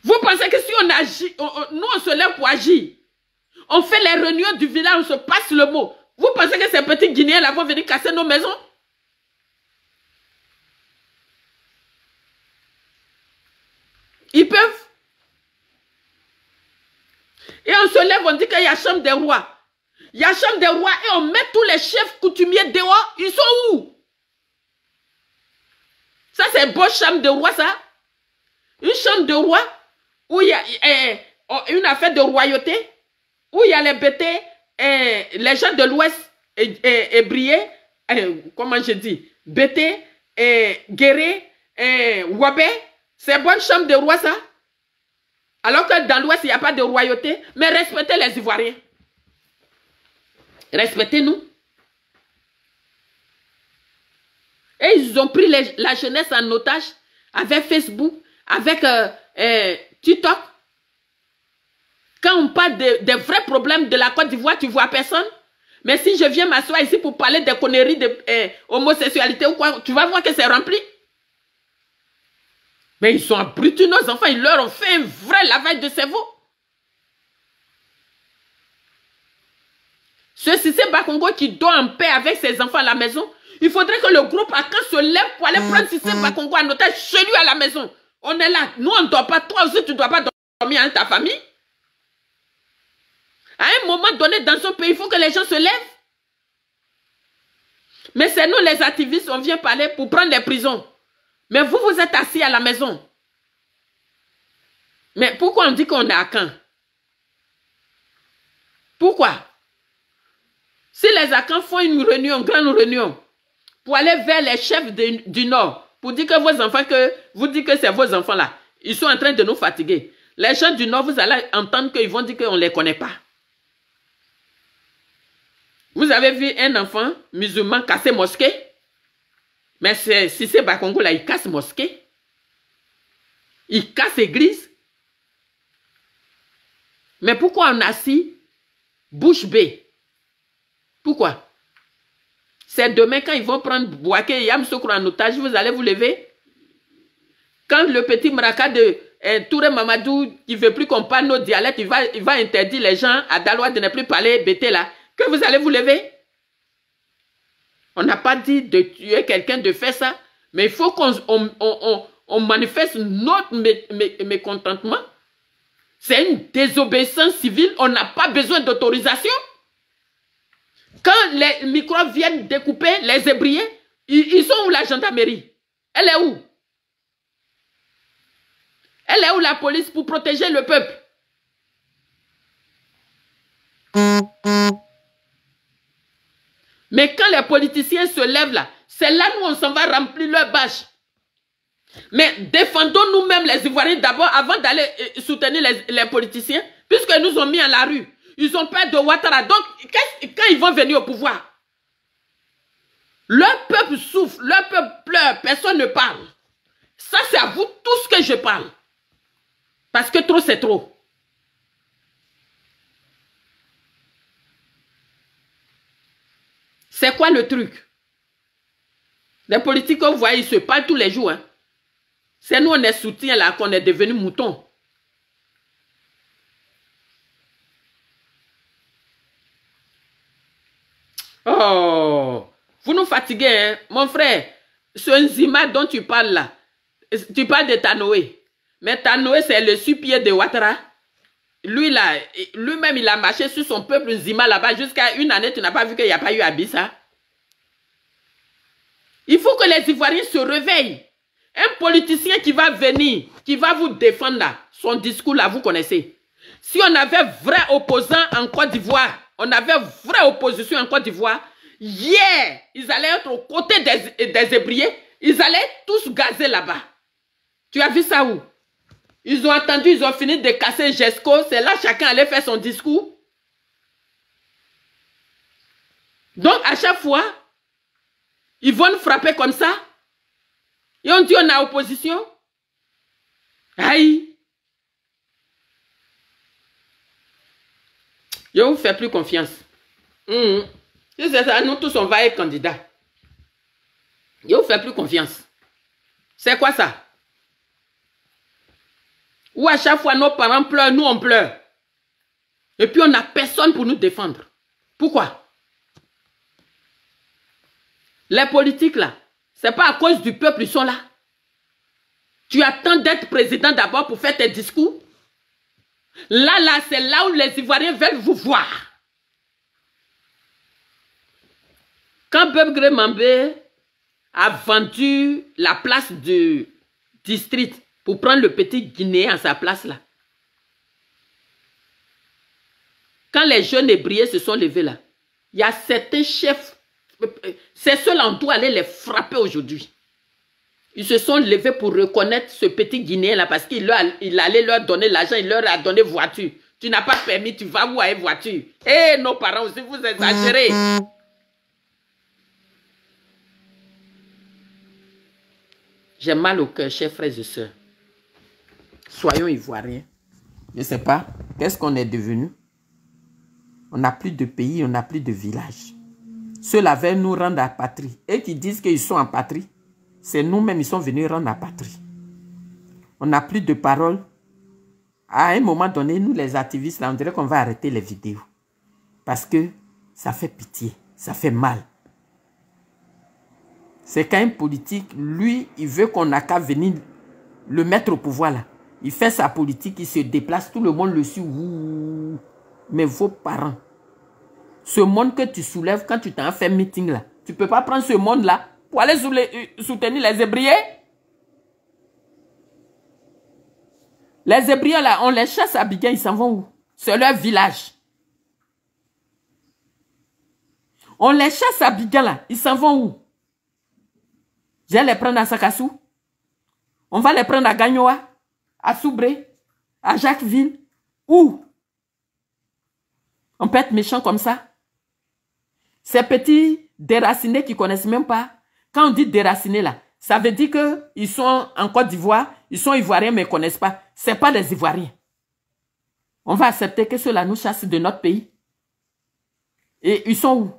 Vous pensez que si on agit, nous on se lève pour agir. On fait les réunions du village, on se passe le mot. Vous pensez que ces petits Guinéens là vont venir casser nos maisons? Ils peuvent. Et on se lève, on dit qu'il y a chambre des rois. Il y a chambre des rois et on met tous les chefs coutumiers dehors. Ils sont où? Ça, c'est une bonne chambre de roi, ça. Une chambre de roi où il y a une affaire de royauté, où il y a les bêtés, les gens de l'Ouest, Hébriers, comment je dis, Bété, Guéré, Wabé. C'est une bonne chambre de roi, ça. Alors que dans l'Ouest, il n'y a pas de royauté. Mais respectez les Ivoiriens. Respectez-nous. Et ils ont pris la jeunesse en otage avec Facebook, avec TikTok. Quand on parle des vrais problèmes de la Côte d'Ivoire, tu ne vois personne. Mais si je viens m'asseoir ici pour parler des conneries de homosexualité ou quoi, tu vas voir que c'est rempli. Mais ils sont abrutis, nos enfants, ils leur ont fait un vrai lavage de cerveau. Ce Cissé Bakongo qui dort en paix avec ses enfants à la maison, il faudrait que le groupe Akan se lève pour aller prendre Cissé Bakongo en otage chez lui à la maison. On est là, nous on ne dort pas, toi aussi tu ne dois pas dormir avec ta famille. À un moment donné dans son pays, il faut que les gens se lèvent. Mais c'est nous les activistes, on vient parler pour prendre les prisons. Mais vous, vous êtes assis à la maison. Mais pourquoi on dit qu'on est à Caen? Pourquoi? Si les Akans font une réunion, grande réunion, pour aller vers les chefs du Nord, pour dire que vos enfants, vous dites que c'est vos enfants là, ils sont en train de nous fatiguer. Les gens du Nord, vous allez entendre qu'ils vont dire qu'on ne les connaît pas. Vous avez vu un enfant musulman casser mosquée? Mais si c'est Bakongo là, il casse mosquée. Il casse église. Mais pourquoi on a assis bouche bée? Pourquoi? C'est demain quand ils vont prendre Bouaké et Yamsokro en otage, vous allez vous lever. Quand le petit Mraka de Touré Mamadou, qui ne veut plus qu'on parle nos dialectes, il va interdire les gens à Daloa de ne plus parler bété là, que vous allez vous lever. On n'a pas dit de tuer quelqu'un, de faire ça, mais il faut qu'on manifeste notre mécontentement. C'est une désobéissance civile, on n'a pas besoin d'autorisation. Quand les microbes viennent découper les ébriers, ils sont où la gendarmerie? Elle est où? Elle est où la police pour protéger le peuple? Mais quand les politiciens se lèvent là, c'est là où on s'en va remplir leur bâche. Mais défendons nous-mêmes les Ivoiriens d'abord avant d'aller soutenir les politiciens, puisque nous ont mis à la rue. Ils ont peur de Ouattara. Donc, quand ils vont venir au pouvoir, leur peuple souffre, leur peuple pleure, personne ne parle. Ça, c'est à vous tous que je parle. Parce que trop, c'est trop. C'est quoi le truc? Les politiques, vous voyez, ils se parlent tous les jours. Hein. C'est nous, on est soutien là, qu'on est devenus moutons. Oh, vous nous fatiguez, hein? Mon frère. Ce Nzima dont tu parles là, tu parles de Tanoé. Mais Tanoé, c'est le su-pied de Ouattara. Lui là, lui-même, il a marché sur son peuple Nzima là-bas jusqu'à une année. Tu n'as pas vu qu'il n'y a pas eu Abissa? Il faut que les Ivoiriens se réveillent. Un politicien qui va venir, qui va vous défendre là, son discours là, vous connaissez. Si on avait vrai opposant en Côte d'Ivoire, on avait vraie opposition en Côte d'Ivoire, hier, ils allaient être aux côtés des ébriers, ils allaient tous gazer là-bas. Tu as vu ça où? Ils ont attendu, ils ont fini de casser GESCO, c'est là chacun allait faire son discours. Donc à chaque fois, ils vont nous frapper comme ça. Et on dit on a opposition. Aïe. Je ne vous fais plus confiance. Si c'est ça, nous tous on va être candidats. Je ne vous fais plus confiance. C'est quoi ça? Où à chaque fois nos parents pleurent, nous on pleure. Et puis on n'a personne pour nous défendre. Pourquoi? Les politiques là, c'est pas à cause du peuple, ils sont là. Tu attends d'être président d'abord pour faire tes discours. Là, c'est là où les Ivoiriens veulent vous voir. Quand Bebré Mambé a vendu la place du district pour prendre le petit Guinéen à sa place là, quand les jeunes ébriers se sont levés là, il y a certains chefs, c'est ceux-là on doit aller les frapper aujourd'hui. Ils se sont levés pour reconnaître ce petit Guinéen-là parce qu'il allait leur donner l'argent, il leur a donné voiture. Tu n'as pas permis, tu vas où avec voiture? Eh, nos parents aussi, vous exagérez. J'ai mal au cœur, chers frères et sœurs. Soyons ivoiriens. Je ne sais pas, qu'est-ce qu'on est devenu? On n'a plus de pays, on n'a plus de village. Ceux-là veulent nous rendre à patrie. Et qui disent qu'ils sont en patrie, c'est nous-mêmes, ils sont venus rendre à patrie. On n'a plus de parole. À un moment donné, nous les activistes, là, on dirait qu'on va arrêter les vidéos. Parce que ça fait pitié, ça fait mal. C'est qu'un politique, lui, il veut qu'on n'a qu'à venir le mettre au pouvoir là. Il fait sa politique, il se déplace, tout le monde le suit. Ouh. Mais vos parents, ce monde que tu soulèves quand tu t'en fais meeting là, tu ne peux pas prendre ce monde là pour aller soutenir les Hébriers. Les Hébriers là, on les chasse à Abidjan, ils s'en vont où? C'est leur village. On les chasse à Abidjan là, ils s'en vont où? Je vais les prendre à Sakassou. On va les prendre à Gagnoa, à Soubré, à Jacquesville. Où? On peut être méchant comme ça. Ces petits déracinés qui ne connaissent même pas. Quand on dit déracinés là, ça veut dire qu'ils sont en Côte d'Ivoire, ils sont ivoiriens mais ils ne connaissent pas. Ce n'est pas des Ivoiriens. On va accepter que ceux-là nous chassent de notre pays. Et ils sont où?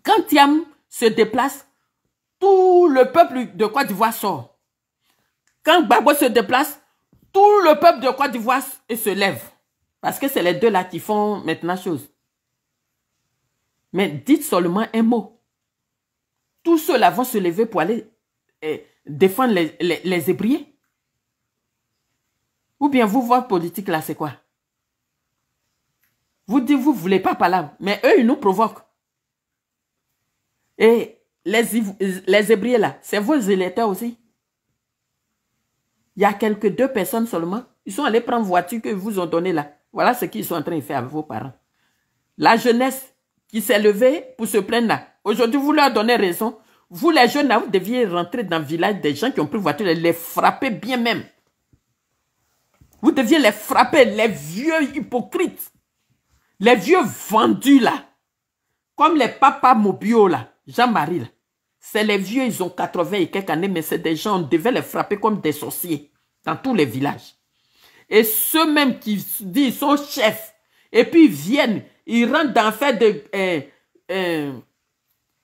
Quand Thiam se déplace, tout le peuple de Côte d'Ivoire sort. Quand Gbagbo se déplace, tout le peuple de Côte d'Ivoire se lève. Parce que c'est les deux là qui font maintenant chose. Mais dites seulement un mot. Tous ceux-là vont se lever pour aller défendre les Hébriers. Ou bien vous, votre politique là, c'est quoi? Vous dites, vous ne voulez pas parler, mais eux, ils nous provoquent. Et les Hébriers là, c'est vos électeurs aussi. Il y a quelques 2 personnes seulement. Ils sont allés prendre voiture que vous ont donné là. Voilà ce qu'ils sont en train de faire avec vos parents. La jeunesse qui s'est levée pour se plaindre là. Aujourd'hui, vous leur donnez raison. Vous, les jeunes là, vous deviez rentrer dans le village des gens qui ont pris voiture et les frapper bien même. Vous deviez les frapper, les vieux hypocrites. Les vieux vendus là. Comme les papas Mobio là. Jean-Marie là. C'est les vieux, ils ont 80 et quelques années, mais c'est des gens, on devait les frapper comme des sorciers dans tous les villages. Et ceux-mêmes qui disent qu'ils sont chefs, et puis ils viennent, ils rentrent dans faire de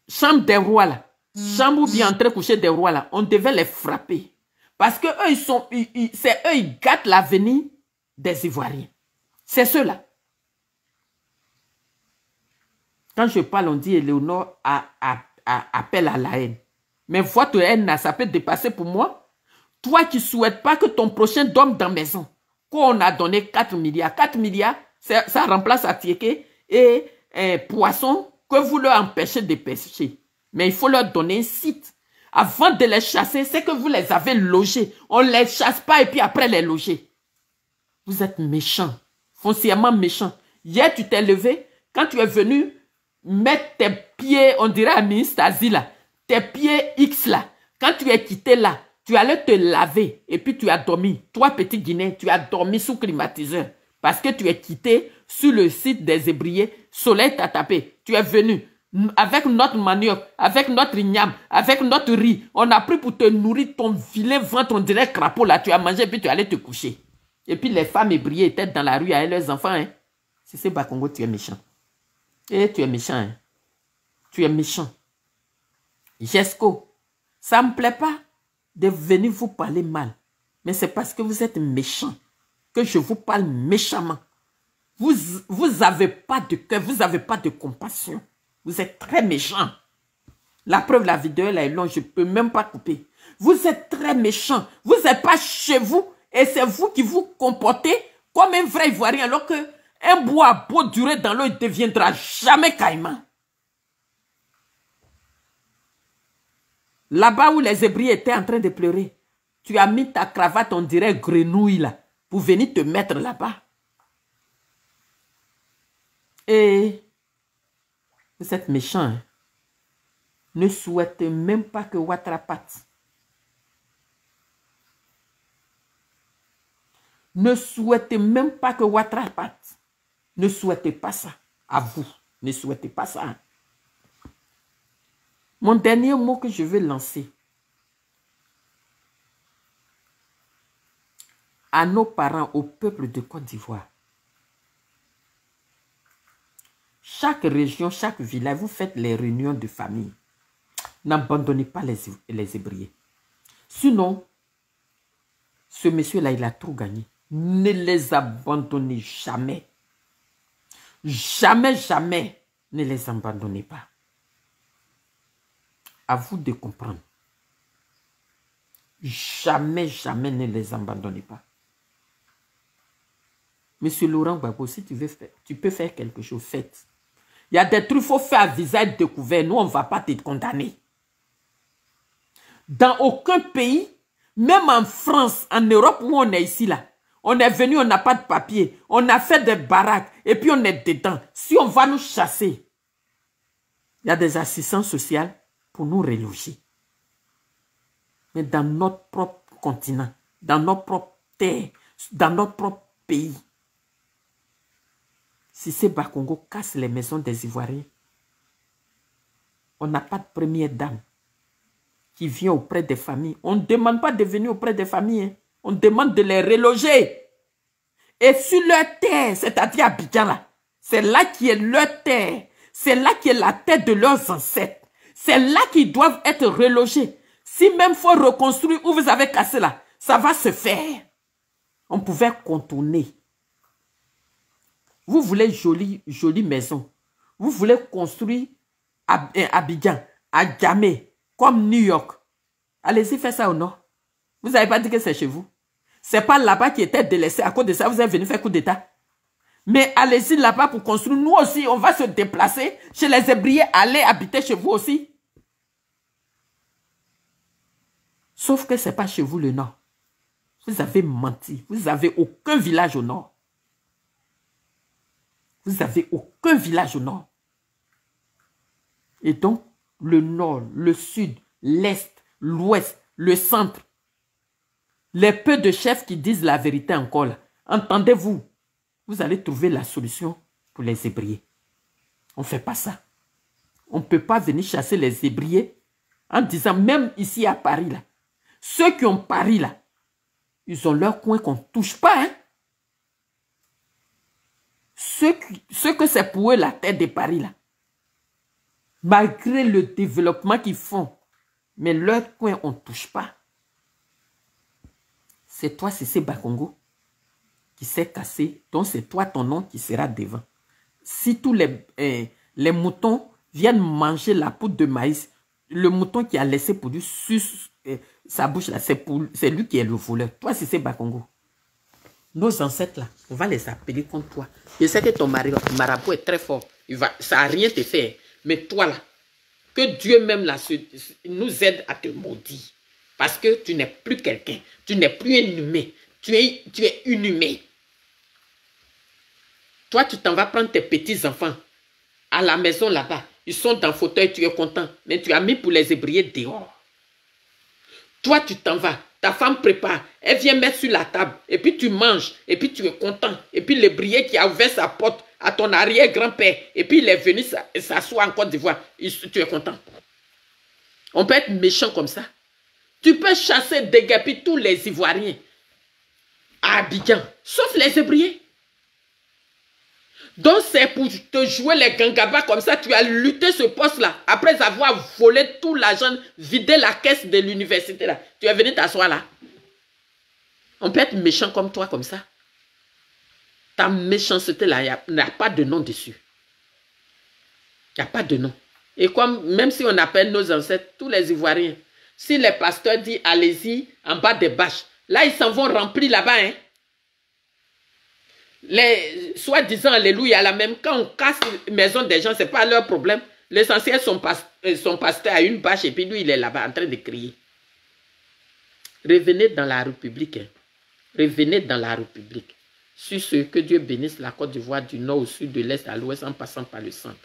chambre des rois là. Chambre ou bien entrer coucher des rois là. On devait les frapper. Parce que eux, c'est eux, ils gâtent l'avenir des Ivoiriens. C'est ceux-là. Quand je parle, on dit Éléonore appelle à la haine. Mais votre haine, ça peut dépasser pour moi. Toi qui ne souhaites pas que ton prochain dorme dans la maison. Qu'on a donné 4 milliards. 4 milliards, ça remplace Atieke et Poisson que vous leur empêchez de pêcher. Mais il faut leur donner un site. Avant de les chasser, c'est que vous les avez logés. On ne les chasse pas et puis après les loger. Vous êtes méchants. Foncièrement méchants. Hier, tu t'es levé. Quand tu es venu mettre tes pieds, on dirait à ministre là, tes pieds X là, quand tu es quitté là, tu allais te laver et puis tu as dormi. Toi, petit Guinéen, tu as dormi sous climatiseur parce que tu es quitté sur le site des Hébriers. Soleil t'a tapé. Tu es venu avec notre manioc, avec notre igname, avec notre riz. On a pris pour te nourrir ton vilain ventre, on dirait crapaud là. Tu as mangé et puis tu allais te coucher. Et puis les femmes Hébriers étaient dans la rue avec leurs enfants. Hein. Si c'est Bakongo, tu es méchant. Et tu es méchant. Hein? Tu es méchant. Jesco, ça ne me plaît pas de venir vous parler mal. Mais c'est parce que vous êtes méchant que je vous parle méchamment. Vous n'avez pas de cœur, vous n'avez pas de compassion. Vous êtes très méchant. La preuve, la vidéo là est longue, je ne peux même pas couper. Vous êtes très méchant. Vous n'êtes pas chez vous et c'est vous qui vous comportez comme un vrai Ivoirien alors que un bois a beau durer dans l'eau, il ne deviendra jamais caïman. Là-bas où les Hébriers étaient en train de pleurer, tu as mis ta cravate, on dirait grenouille là, pour venir te mettre là-bas. Et vous êtes méchant. Hein? ne souhaite même pas que Ouattara parte. Ne souhaitez même pas que Ouattara parte. Ne souhaitez pas ça. À vous, ne souhaitez pas ça. Mon dernier mot que je vais lancer à nos parents, au peuple de Côte d'Ivoire. Chaque région, chaque village, vous faites les réunions de famille. N'abandonnez pas les ébriers. Sinon, ce monsieur-là, il a tout gagné. Ne les abandonnez jamais. Jamais, jamais, ne les abandonnez pas. À vous de comprendre. Jamais, jamais ne les abandonnez pas. Monsieur Laurent Gbagbo, si tu veux faire, tu peux faire quelque chose, faites. Il y a des trucs qu'il faut faire à visage découvert. Nous, on ne va pas te condamner. Dans aucun pays, même en France, en Europe où on est ici, là, on est venu, on n'a pas de papier, on a fait des baraques et puis on est dedans. Si on va nous chasser, il y a des assistants sociaux pour nous reloger. Mais dans notre propre continent, dans notre propre terre, dans notre propre pays, si ces Bakongo cassent les maisons des Ivoiriens, on n'a pas de première dame qui vient auprès des familles. On ne demande pas de venir auprès des familles. Hein. On demande de les reloger. Et sur leur terre, c'est-à-dire Abidjan là, c'est là qui est leur terre. C'est là qui est la terre de leurs ancêtres. C'est là qu'ils doivent être relogés. Si même il faut reconstruire où vous avez cassé là, ça va se faire. On pouvait contourner. Vous voulez jolie maison. Vous voulez construire Abidjan, à Djamé, comme New York. Allez-y, faites ça ou non? Vous n'avez pas dit que c'est chez vous. C'est pas là-bas qui était délaissé. À cause de ça, vous êtes venu faire coup d'État. Mais allez-y là-bas pour construire. Nous aussi, on va se déplacer chez les Hébriers. Allez habiter chez vous aussi. Sauf que ce n'est pas chez vous le nord. Vous avez menti. Vous n'avez aucun village au nord. Vous n'avez aucun village au nord. Et donc, le nord, le sud, l'est, l'ouest, le centre, les peu de chefs qui disent la vérité encore là, entendez-vous, vous allez trouver la solution pour les Hébriers. On ne fait pas ça. On ne peut pas venir chasser les Hébriers en disant, même ici à Paris là, ceux qui ont Paris là, ils ont leur coin qu'on ne touche pas. Hein? Ceux que c'est pour eux la terre de Paris là, malgré le développement qu'ils font, mais leur coin on ne touche pas. C'est toi, c'est Bakongo, qui s'est cassé, donc c'est toi ton nom qui sera devant. Si tous les moutons viennent manger la poudre de maïs, le mouton qui a laissé produire sur sa bouche là, c'est lui qui est le voleur. Toi, c'est Bakongo. Nos ancêtres là, on va les appeler contre toi. Je sais que ton marabout est très fort. Ça n'a rien te fait. Mais toi là, que Dieu même là nous aide à te maudire. Parce que tu n'es plus quelqu'un. Tu n'es plus un humain. Tu es inhumain. Toi, tu t'en vas prendre tes petits-enfants à la maison là-bas. Ils sont dans le fauteuil, tu es content. Mais tu as mis pour les ébrier dehors. Toi, tu t'en vas. Ta femme prépare. Elle vient mettre sur la table. Et puis tu manges. Et puis tu es content. Et puis l'ébrier qui a ouvert sa porte à ton arrière-grand-père. Et puis il est venu s'asseoir en Côte d'Ivoire. Tu es content. On peut être méchant comme ça. Tu peux chasser, déguerpir tous les Ivoiriens à Abidjan. Sauf les ébriers. Donc c'est pour te jouer les gangabas comme ça, tu as lutté ce poste-là. Après avoir volé tout l'argent, vidé la caisse de l'université là. Tu es venu t'asseoir là. On peut être méchant comme toi, comme ça. Ta méchanceté là, il n'y a pas de nom dessus. Il n'y a pas de nom. Et comme, même si on appelle nos ancêtres, tous les Ivoiriens, si les pasteurs disent allez-y en bas des bâches, là ils s'en vont remplir là-bas, hein. Les soi-disant alléluia, là même quand on casse la maison des gens, ce n'est pas leur problème. L'essentiel, son pasteur a une bâche et puis lui, il est là-bas en train de crier. Revenez dans la République. Hein. Revenez dans la République. Sur ce, que Dieu bénisse la Côte d'Ivoire du nord au sud, de l'est à l'ouest, en passant par le centre.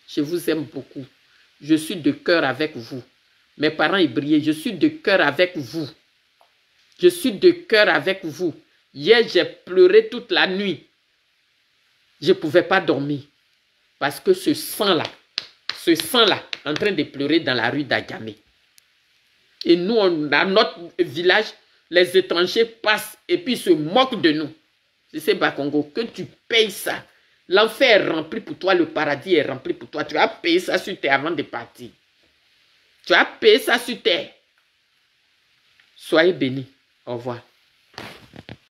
Je vous aime beaucoup. Je suis de cœur avec vous. Mes parents hébreux, je suis de cœur avec vous. Je suis de cœur avec vous. Hier, j'ai pleuré toute la nuit. Je ne pouvais pas dormir. Parce que ce sang-là, en train de pleurer dans la rue d'Agamé. Et nous, dans notre village, les étrangers passent et puis se moquent de nous. C'est Bakongo, que tu payes ça. L'enfer est rempli pour toi, le paradis est rempli pour toi. Tu as payé ça sur terre avant de partir. Tu as payé ça sur terre. Soyez bénis. Au revoir.